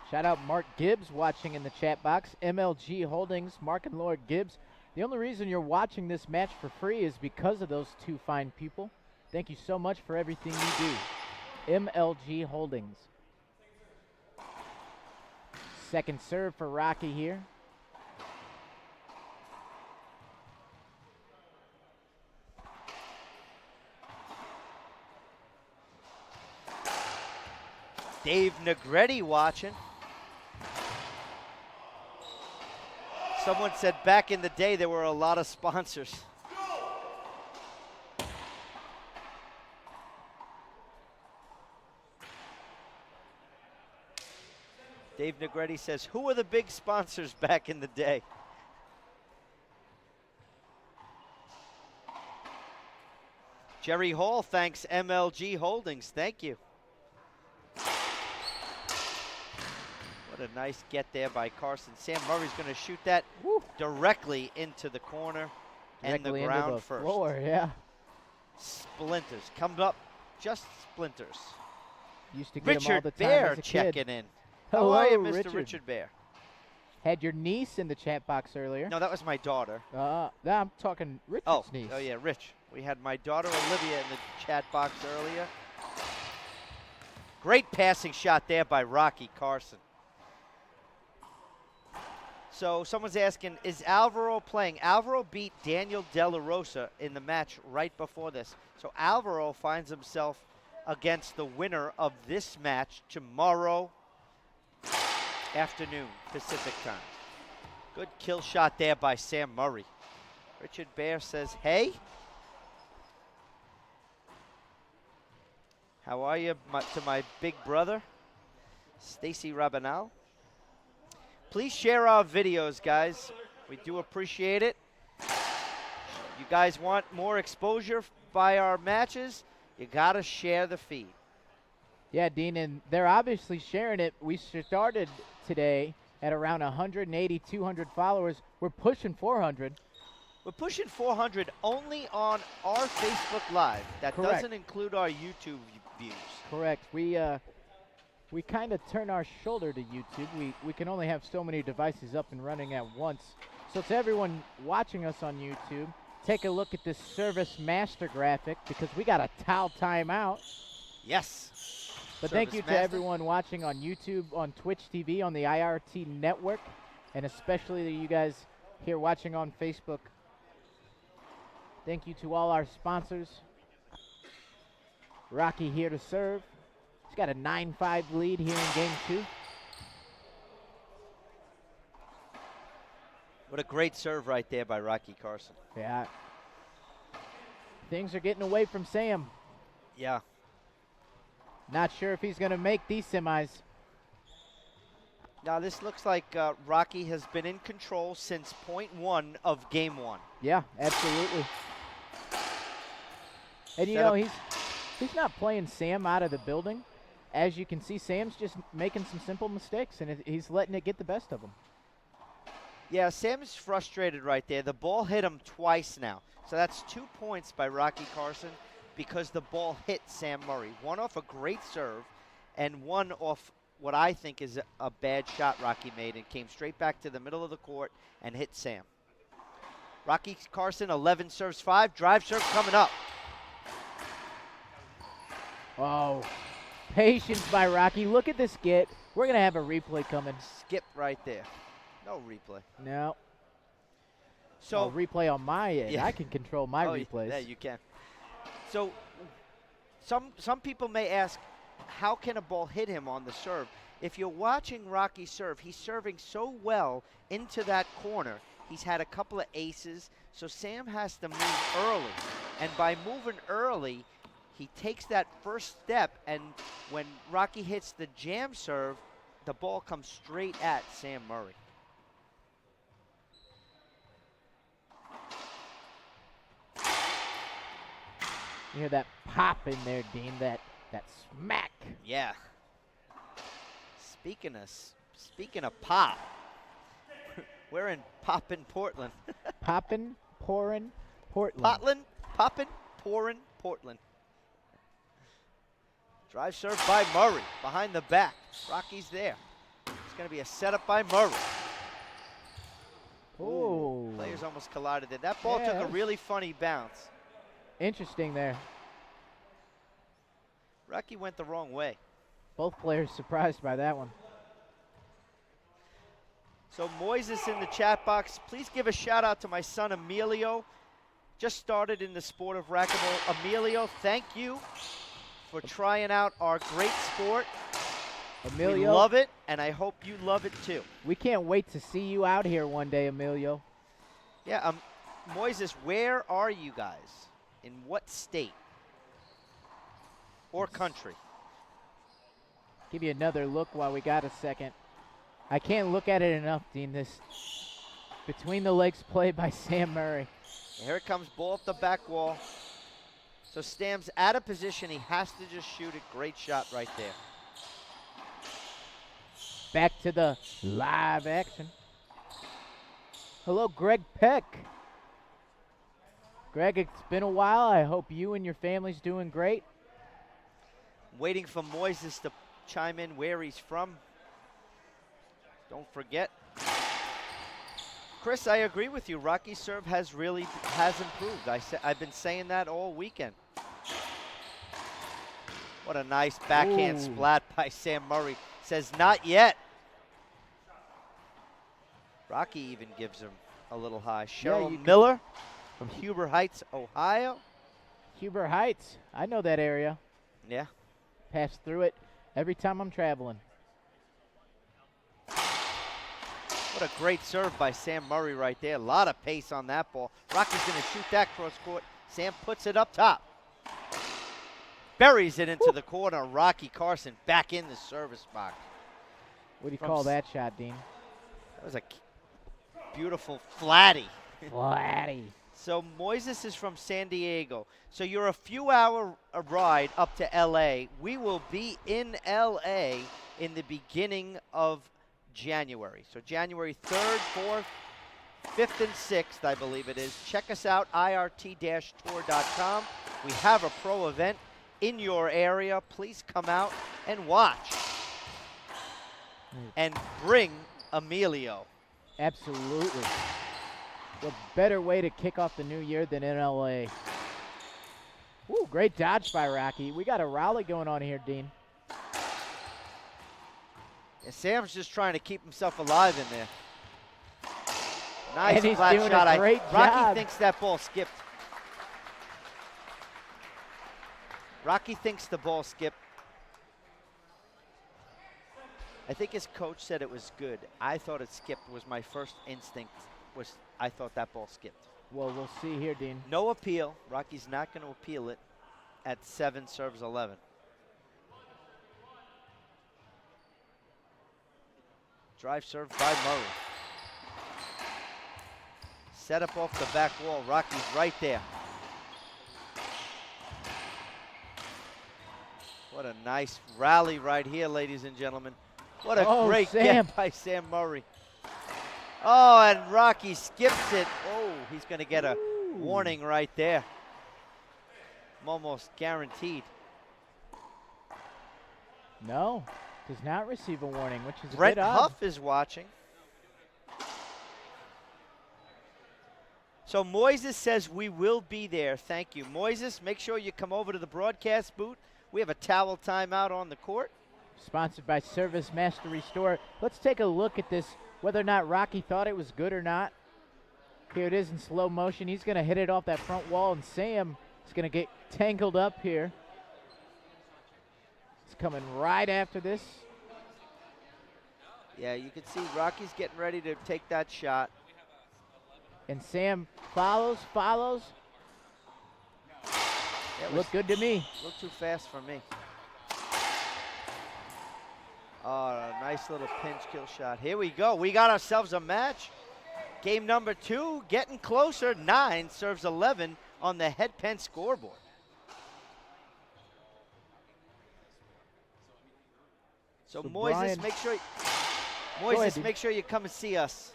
Shout out Mark Gibbs watching in the chat box. MLG Holdings, Mark and Laura Gibbs. The only reason you're watching this match for free is because of those 2 fine people. Thank you so much for everything you do. MLG Holdings. Second serve for Rocky here. Dave Negretti watching. Someone said back in the day there were a lot of sponsors. Dave Negretti says, who were the big sponsors back in the day? Jerry Hall thanks MLG Holdings. Thank you. What a nice get there by Carson. Sam Murray's going to shoot that directly into the corner and the ground the first. Floor, yeah. Splinters. Comes up just splinters. Used to get them all the Richard time Bear as a checking kid. in. Hello, How are you, Mr. Richard. Richard Bear? Had your niece in the chat box earlier. No, that was my daughter. I'm talking Richard's niece. Oh yeah, Rich. We had my daughter Olivia in the chat box earlier. Great passing shot there by Rocky Carson. So someone's asking, is Alvaro playing? Alvaro beat Daniel De La Rosa in the match right before this. So Alvaro finds himself against the winner of this match tomorrow afternoon, Pacific time. Good kill shot there by Sam Murray. Richard Bear says, hey. How are you to my big brother, Stacy Rabanal? Please share our videos, guys. We do appreciate it. You guys want more exposure by our matches? You got to share the feed. Yeah, Dean, and they're obviously sharing it. We started today at around 180, 200 followers. We're pushing 400. We're pushing 400 only on our Facebook Live. That Correct. doesn't include our YouTube views. Correct. We kind of turn our shoulder to YouTube. We can only have so many devices up and running at once. So to everyone watching us on YouTube, take a look at this service master graphic because we got a towel timeout. Yes. But Service thank you to master. everyone watching on YouTube, on Twitch TV, on the IRT network, and especially to you guys here watching on Facebook. Thank you to all our sponsors. Rocky here to serve. He's got a 9-5 lead here in game 2. What a great serve right there by Rocky Carson. Yeah. Things are getting away from Sam. Yeah. Not sure if he's going to make these semis. Now this looks like Rocky has been in control since point 1 of game 1. Yeah, absolutely. And you Set know, up. he's not playing Sam out of the building. as you can see, Sam's just making some simple mistakes, and he's letting it get the best of him. Yeah, Sam's frustrated right there. The ball hit him twice now. So that's 2 points by Rocky Carson because the ball hit Sam Murray. One off a great serve and one off what I think is a bad shot Rocky made and came straight back to the middle of the court and hit Sam. Rocky Carson, 11 serves 5. Drive serve coming up. Oh, patience by Rocky. Look at this skit. We're going to have a replay coming. Skip right there. No replay. No. So replay on my end. Yeah. I can control my replays. Yeah, you can. So some people may ask, how can a ball hit him on the serve? If you're watching Rocky serve, he's serving so well into that corner. He's had a couple of aces, so Sam has to move early. And by moving early, he takes that first step, and when Rocky hits the jam serve, the ball comes straight at Sam Murray. You hear that pop in there, Dean, that smack. Yeah. Speaking of pop, we're in Poppin', Portland. Poppin', pourin', Portland. Poppin', pourin', Portland. Drive serve by Murray, behind the back. Rocky's there. It's going to be a setup by Murray. Ooh. Players almost collided there. That ball Yeah, took a really funny bounce. Interesting there. Rocky went the wrong way. Both players surprised by that one. So Moises in the chat box, please give a shout out to my son Emilio. Just started in the sport of racquetball. Emilio, thank you for trying out our great sport. Emilio, we love it, and I hope you love it too. We can't wait to see you out here one day, Emilio. Yeah, Moises, where are you guys? In what state or country? Give you another look while we got a second. I can't look at it enough, Dean. This between the legs play by Sam Murray. Here it comes, ball up the back wall. So Stam's out of position. He has to just shoot it. Great shot right there. Back to the live action. Hello, Greg Peck. Greg, it's been a while. I hope you and your family's doing great. Waiting for Moises to chime in where he's from. Don't forget. Chris, I agree with you. Rocky's serve has improved. I've been saying that all weekend. What a nice backhand splat by Sam Murray. Says not yet. Rocky even gives him a little high. Cheryl Miller from Huber Heights, Ohio. Huber Heights. I know that area. Yeah. Pass through it every time I'm traveling. What a great serve by Sam Murray right there. A lot of pace on that ball. Rocky's going to shoot that cross court. Sam puts it up top. Buries it into the corner. Rocky Carson back in the service box. What do you call that shot, Dean? That was a beautiful flatty. Flatty. So Moises is from San Diego. So you're a few hour ride up to LA. We will be in LA in the beginning of January. So January 3rd, 4th, 5th, and 6th, I believe it is. Check us out, irt-tour.com. We have a pro event in your area. Please come out and watch. And bring Emilio. Absolutely. What better way to kick off the new year than in LA? Ooh, great dodge by Rocky. We got a rally going on here, Dean. And Sam's just trying to keep himself alive in there. Nice And he's flat doing shot. a great Rocky job. thinks that ball skipped. Rocky thinks the ball skipped. I think his coach said it was good. I thought it skipped. Was my first instinct. Was I thought that ball skipped. Well, we'll see here, Dean. No appeal. Rocky's not going to appeal it at 7 serves 11. Drive serve by Murray. Set up off the back wall. Rocky's right there. What a nice rally right here, ladies and gentlemen. What a great Sam. get by Sam Murray. Oh, and Rocky skips it. Oh, he's going to get a warning right there. Almost guaranteed. No, does not receive a warning, which is a Brent bit odd. Huff is watching. So Moises says we will be there. Thank you. Moises, make sure you come over to the broadcast booth. We have a towel timeout on the court. Sponsored by Service Mastery Store. Let's take a look at this, whether or not Rocky thought it was good or not. Here it is in slow motion. He's going to hit it off that front wall, and Sam is going to get tangled up here. It's coming right after this. Yeah, you can see Rocky's getting ready to take that shot. And Sam follows. Looked good to me. A little too fast for me. Oh, a nice little pinch kill shot. Here we go. We got ourselves a match. Game number 2, getting closer. 9 serves 11 on the head pen scoreboard. So Moises, Brian, make sure you come and see us.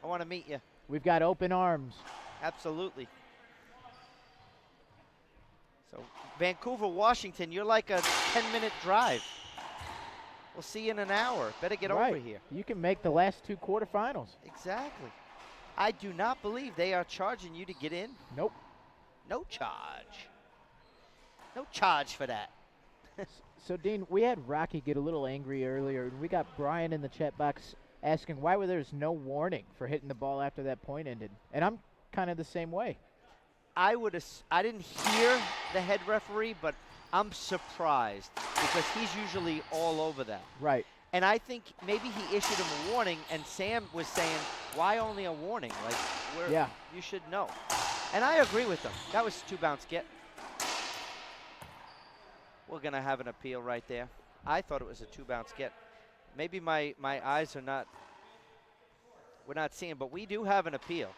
I want to meet you. We've got open arms. Absolutely. So Vancouver, Washington, you're like a 10-minute drive. We'll see you in an hour. Better get over here. You can make the last 2 quarterfinals. Exactly. I do not believe they are charging you to get in. Nope. No charge. No charge for that. So, Dean, we had Rocky get a little angry earlier, and we got Brian in the chat box asking why there's no warning for hitting the ball after that point ended. And I'm kind of the same way. I didn't hear the head referee, but I'm surprised because he's usually all over that. Right. And I think maybe he issued him a warning, and Sam was saying, why only a warning? Like, you should know. And I agree with him. That was a 2-bounce get. We're going to have an appeal right there. I thought it was a 2-bounce get. Maybe my eyes are not, we're not seeing, but we do have an appeal.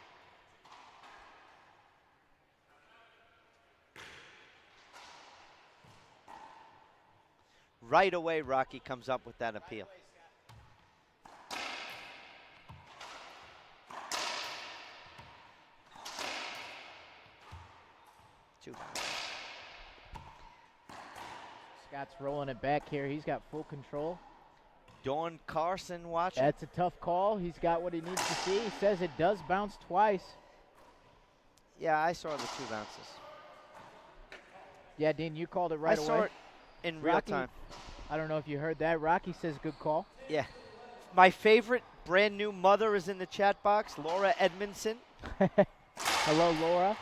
Right away, Rocky comes up with that appeal. Scott's rolling it back here. He's got full control. Don Carson watching. That's a tough call. He's got what he needs to see. He says it does bounce twice. Yeah, I saw the 2 bounces. Yeah, Dean, you called it right away. I saw it in real time. I don't know if you heard that. Rocky says good call. Yeah. My favorite brand new mother is in the chat box, Laura Edmondson. Hello, Laura.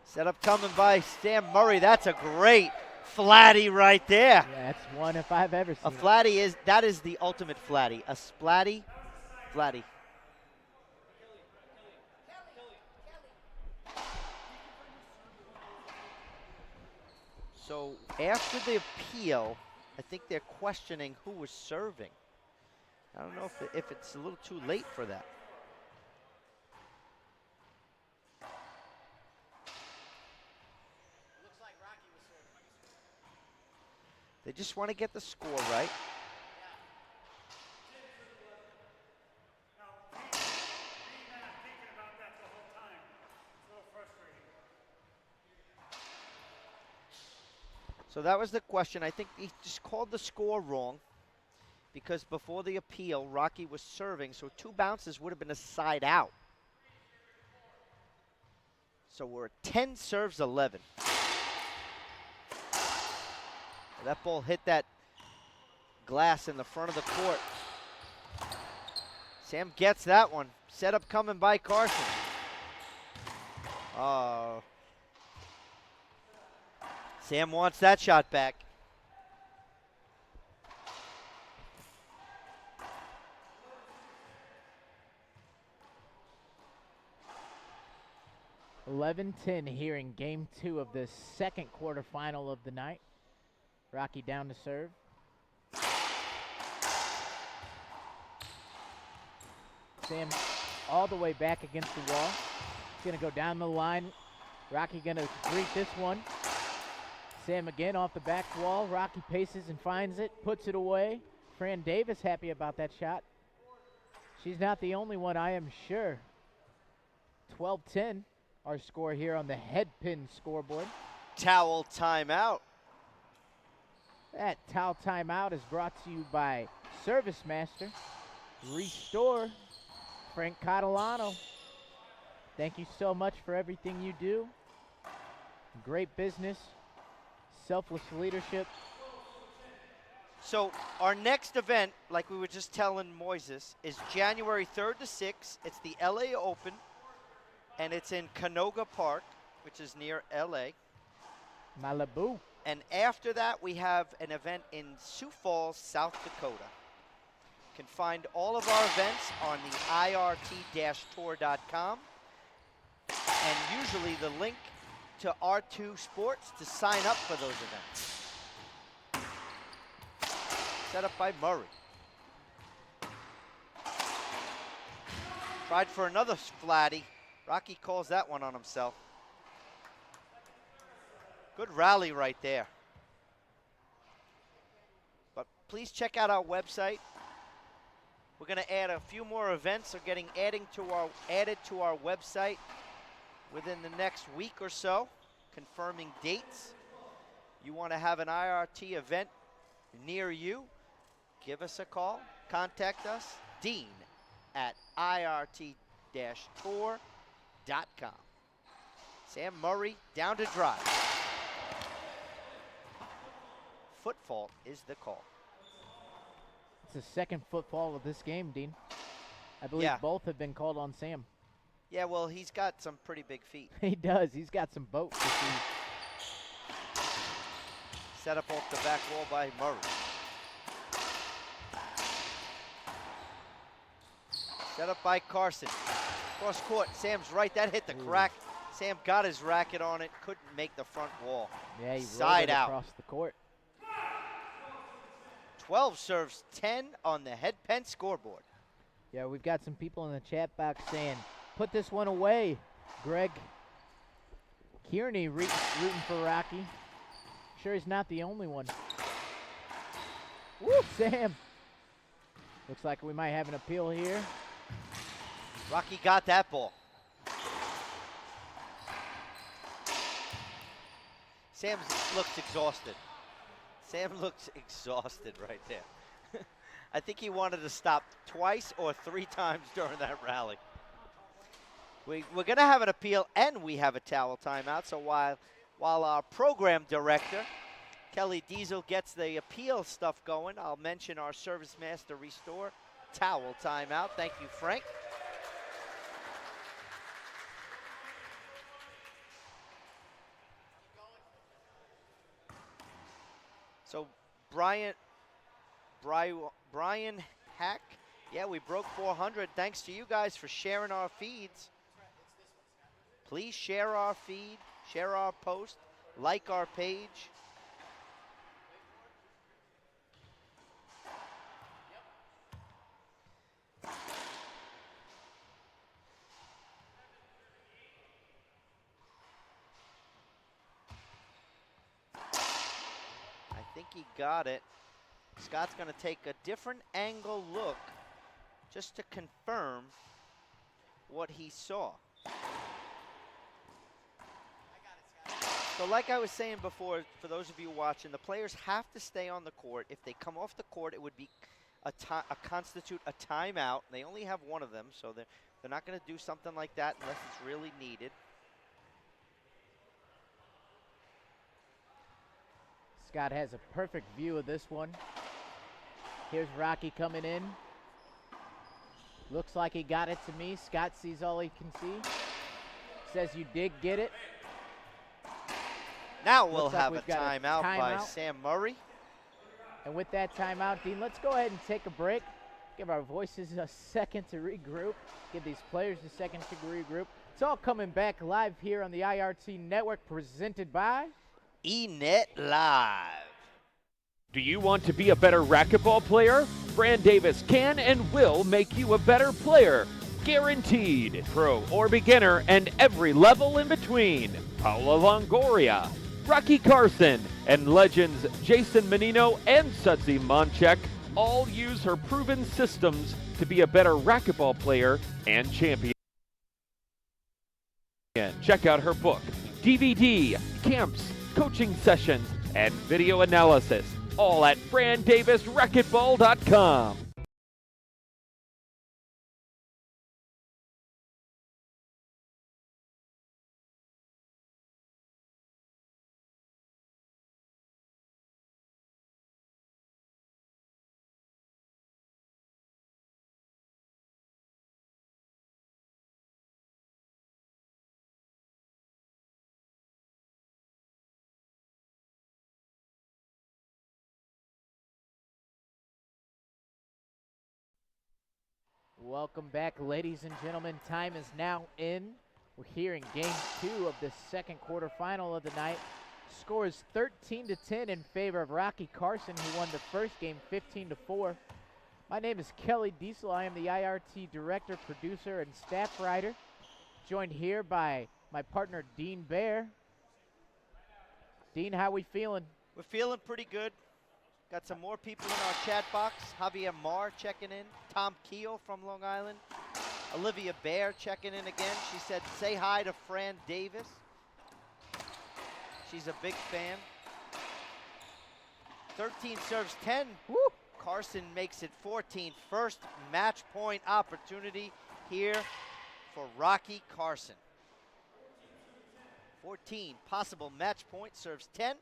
Setup coming by Sam Murray. That's a great flatty right there. Yeah, that's one if I've ever seen a flatty that is the ultimate flatty. A splatty flatty. So after the appeal, I think they're questioning who was serving. I don't know if it's a little too late for that. They just want to get the score right. So that was the question. I think he just called the score wrong because before the appeal, Rocky was serving, so 2 bounces would have been a side out. So we're at 10 serves 11. That ball hit that glass in the front of the court. Sam gets that one. Setup coming by Carson. Oh. Sam wants that shot back. (11-10) here in game 2 of the second quarterfinal of the night. Rocky down to serve. Sam all the way back against the wall. He's going to go down the line. Rocky going to greet this one. Sam again off the back wall. Rocky paces and finds it, puts it away. Fran Davis happy about that shot. She's not the only one, I am sure. 12-10, our score here on the head pin scoreboard. Towel timeout. That towel timeout is brought to you by Service Master, Restore, Frank Catalano. Thank you so much for everything you do. Great business, selfless leadership. So our next event, like we were just telling Moises, is January 3rd to 6th. It's the LA Open, and it's in Canoga Park, which is near LA. Malibu. And after that, we have an event in Sioux Falls, South Dakota. You can find all of our events on the IRT-tour.com. And usually the link to R2 Sports to sign up for those events. Set up by Murray. Tried for another flatty. Rocky calls that one on himself. Good rally right there. But please check out our website. We're going to add a few more events are getting added to our website within the next week or so, confirming dates. You want to have an IRT event near you, give us a call, contact us, Dean at IRT-tour.com. Sam Murray down to drive. Foot fault is the call. It's the second football of this game, Dean. I believe both have been called on Sam. Yeah, well, he's got some pretty big feet. He does. He's got some boats to see. Set up off the back wall by Murray. Set up by Carson. Cross court. Sam's right. That hit the crack. Sam got his racket on it. Couldn't make the front wall. Yeah, he side rolled it out across the court. 12 serves 10 on the head pen scoreboard. Yeah, we've got some people in the chat box saying, put this one away. Greg Kearney rooting for Rocky. Sure he's not the only one. Woo, Sam. Looks like we might have an appeal here. Rocky got that ball. Sam looks exhausted. Sam looks exhausted right there. I think he wanted to stop twice or 3 times during that rally. We're going to have an appeal, and we have a towel timeout. So while our program director, Kelly Diesel, gets the appeal stuff going, I'll mention our Service Master Restore towel timeout. Thank you, Frank. So Brian Hack, yeah, we broke 400. Thanks to you guys for sharing our feeds. Please share our feed, share our post, like our page. I think he got it. Scott's going to take a different angle look just to confirm what he saw. So like I was saying before, for those of you watching, the players have to stay on the court. If they come off the court, it would be constitute a timeout. They only have one of them, so they're not going to do something like that unless it's really needed. Scott has a perfect view of this one. Here's Rocky coming in. Looks like he got it to me. Scott sees all he can see. Says you did get it. Now we'll Looks like have a we've got timeout by Sam Murray. And with that timeout, Dean, let's go ahead and take a break. Give our voices a second to regroup. Give these players a second to regroup. It's all coming back live here on the IRT Network, presented by eNet Live. Do you want to be a better racquetball player? Fran Davis can and will make you a better player. Guaranteed. Pro or beginner and every level in between. Paula Longoria. Rocky Carson and legends Jason Menino and Sudsy Monchek all use her proven systems to be a better racquetball player and champion. Check out her book, DVD, camps, coaching sessions, and video analysis, all at FranDavisRacquetball.com. Welcome back, ladies and gentlemen. Time is now in. We're here in game 2 of the second quarterfinal of the night. Score is 13-10 in favor of Rocky Carson, who won the first game 15-4. My name is Kelly Diesel. I am the IRT director, producer, and staff writer. Joined here by my partner, Dean Bear. Dean, how we feeling? We're feeling pretty good. Got some more people in our chat box. Javier Marr checking in. Tom Keel from Long Island. Olivia Bear checking in again. She said, say hi to Fran Davis. She's a big fan. 13 serves 10. Woo! Carson makes it 14. First match point opportunity here for Rocky Carson. 14 possible match point, serves 10.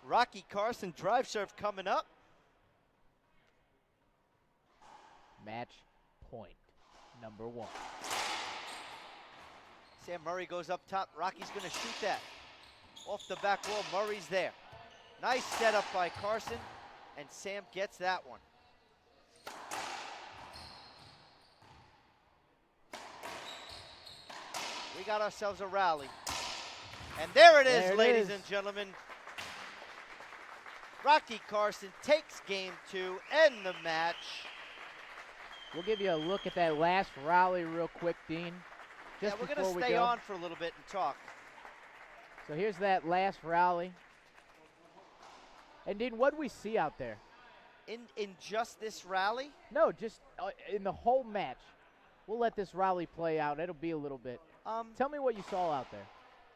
Rocky Carson drive serve coming up. Match point number 1. Sam Murray goes up top. Rocky's going to shoot that. Off the back wall, Murray's there. Nice setup by Carson, and Sam gets that one. We got ourselves a rally. And there it is, ladies and gentlemen. Rocky Carson takes game 2, end the match. We'll give you a look at that last rally real quick, Dean. Yeah, we're going to stay on for a little bit and talk. So here's that last rally. And Dean, what do we see out there? In just this rally? No, just in the whole match. We'll let this rally play out. It'll be a little bit. Tell me what you saw out there.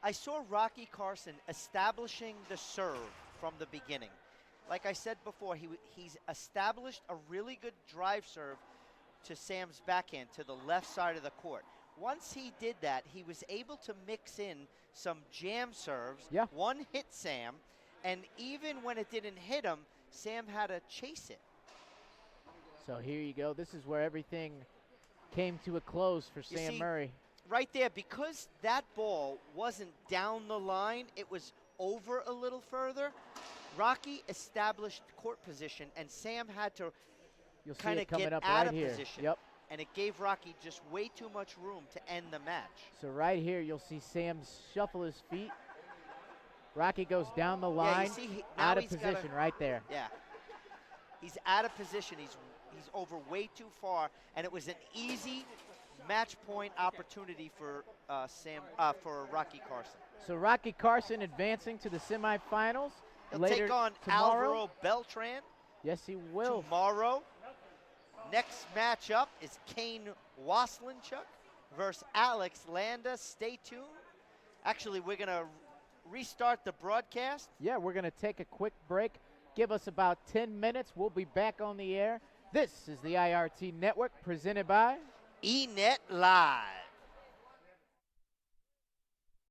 I saw Rocky Carson establishing the serve from the beginning. Like I said before, he's established a really good drive serve to Sam's backhand, to the left side of the court. Once he did that, he was able to mix in some jam serves. Yeah. One hit Sam, and even when it didn't hit him, Sam had to chase it. So here you go. This is where everything came to a close for Sam Murray. Right there, because that ball wasn't down the line, it was over a little further. Rocky established court position, and Sam had to kind of get out of position. Yep. And it gave Rocky just way too much room to end the match. So right here, you'll see Sam shuffle his feet. Rocky goes down the line, out of position right there. Yeah. He's out of position. He's over way too far, and it was an easy match point opportunity for for Rocky Carson. So Rocky Carson advancing to the semifinals. He'll later take on tomorrow. Alvaro Beltran. Yes, he will. Tomorrow. Next matchup is Kane Waslinchuk versus Alex Landa. Stay tuned. Actually, we're going to restart the broadcast. Yeah, we're going to take a quick break. Give us about 10 minutes. We'll be back on the air. This is the IRT Network presented by eNet Live.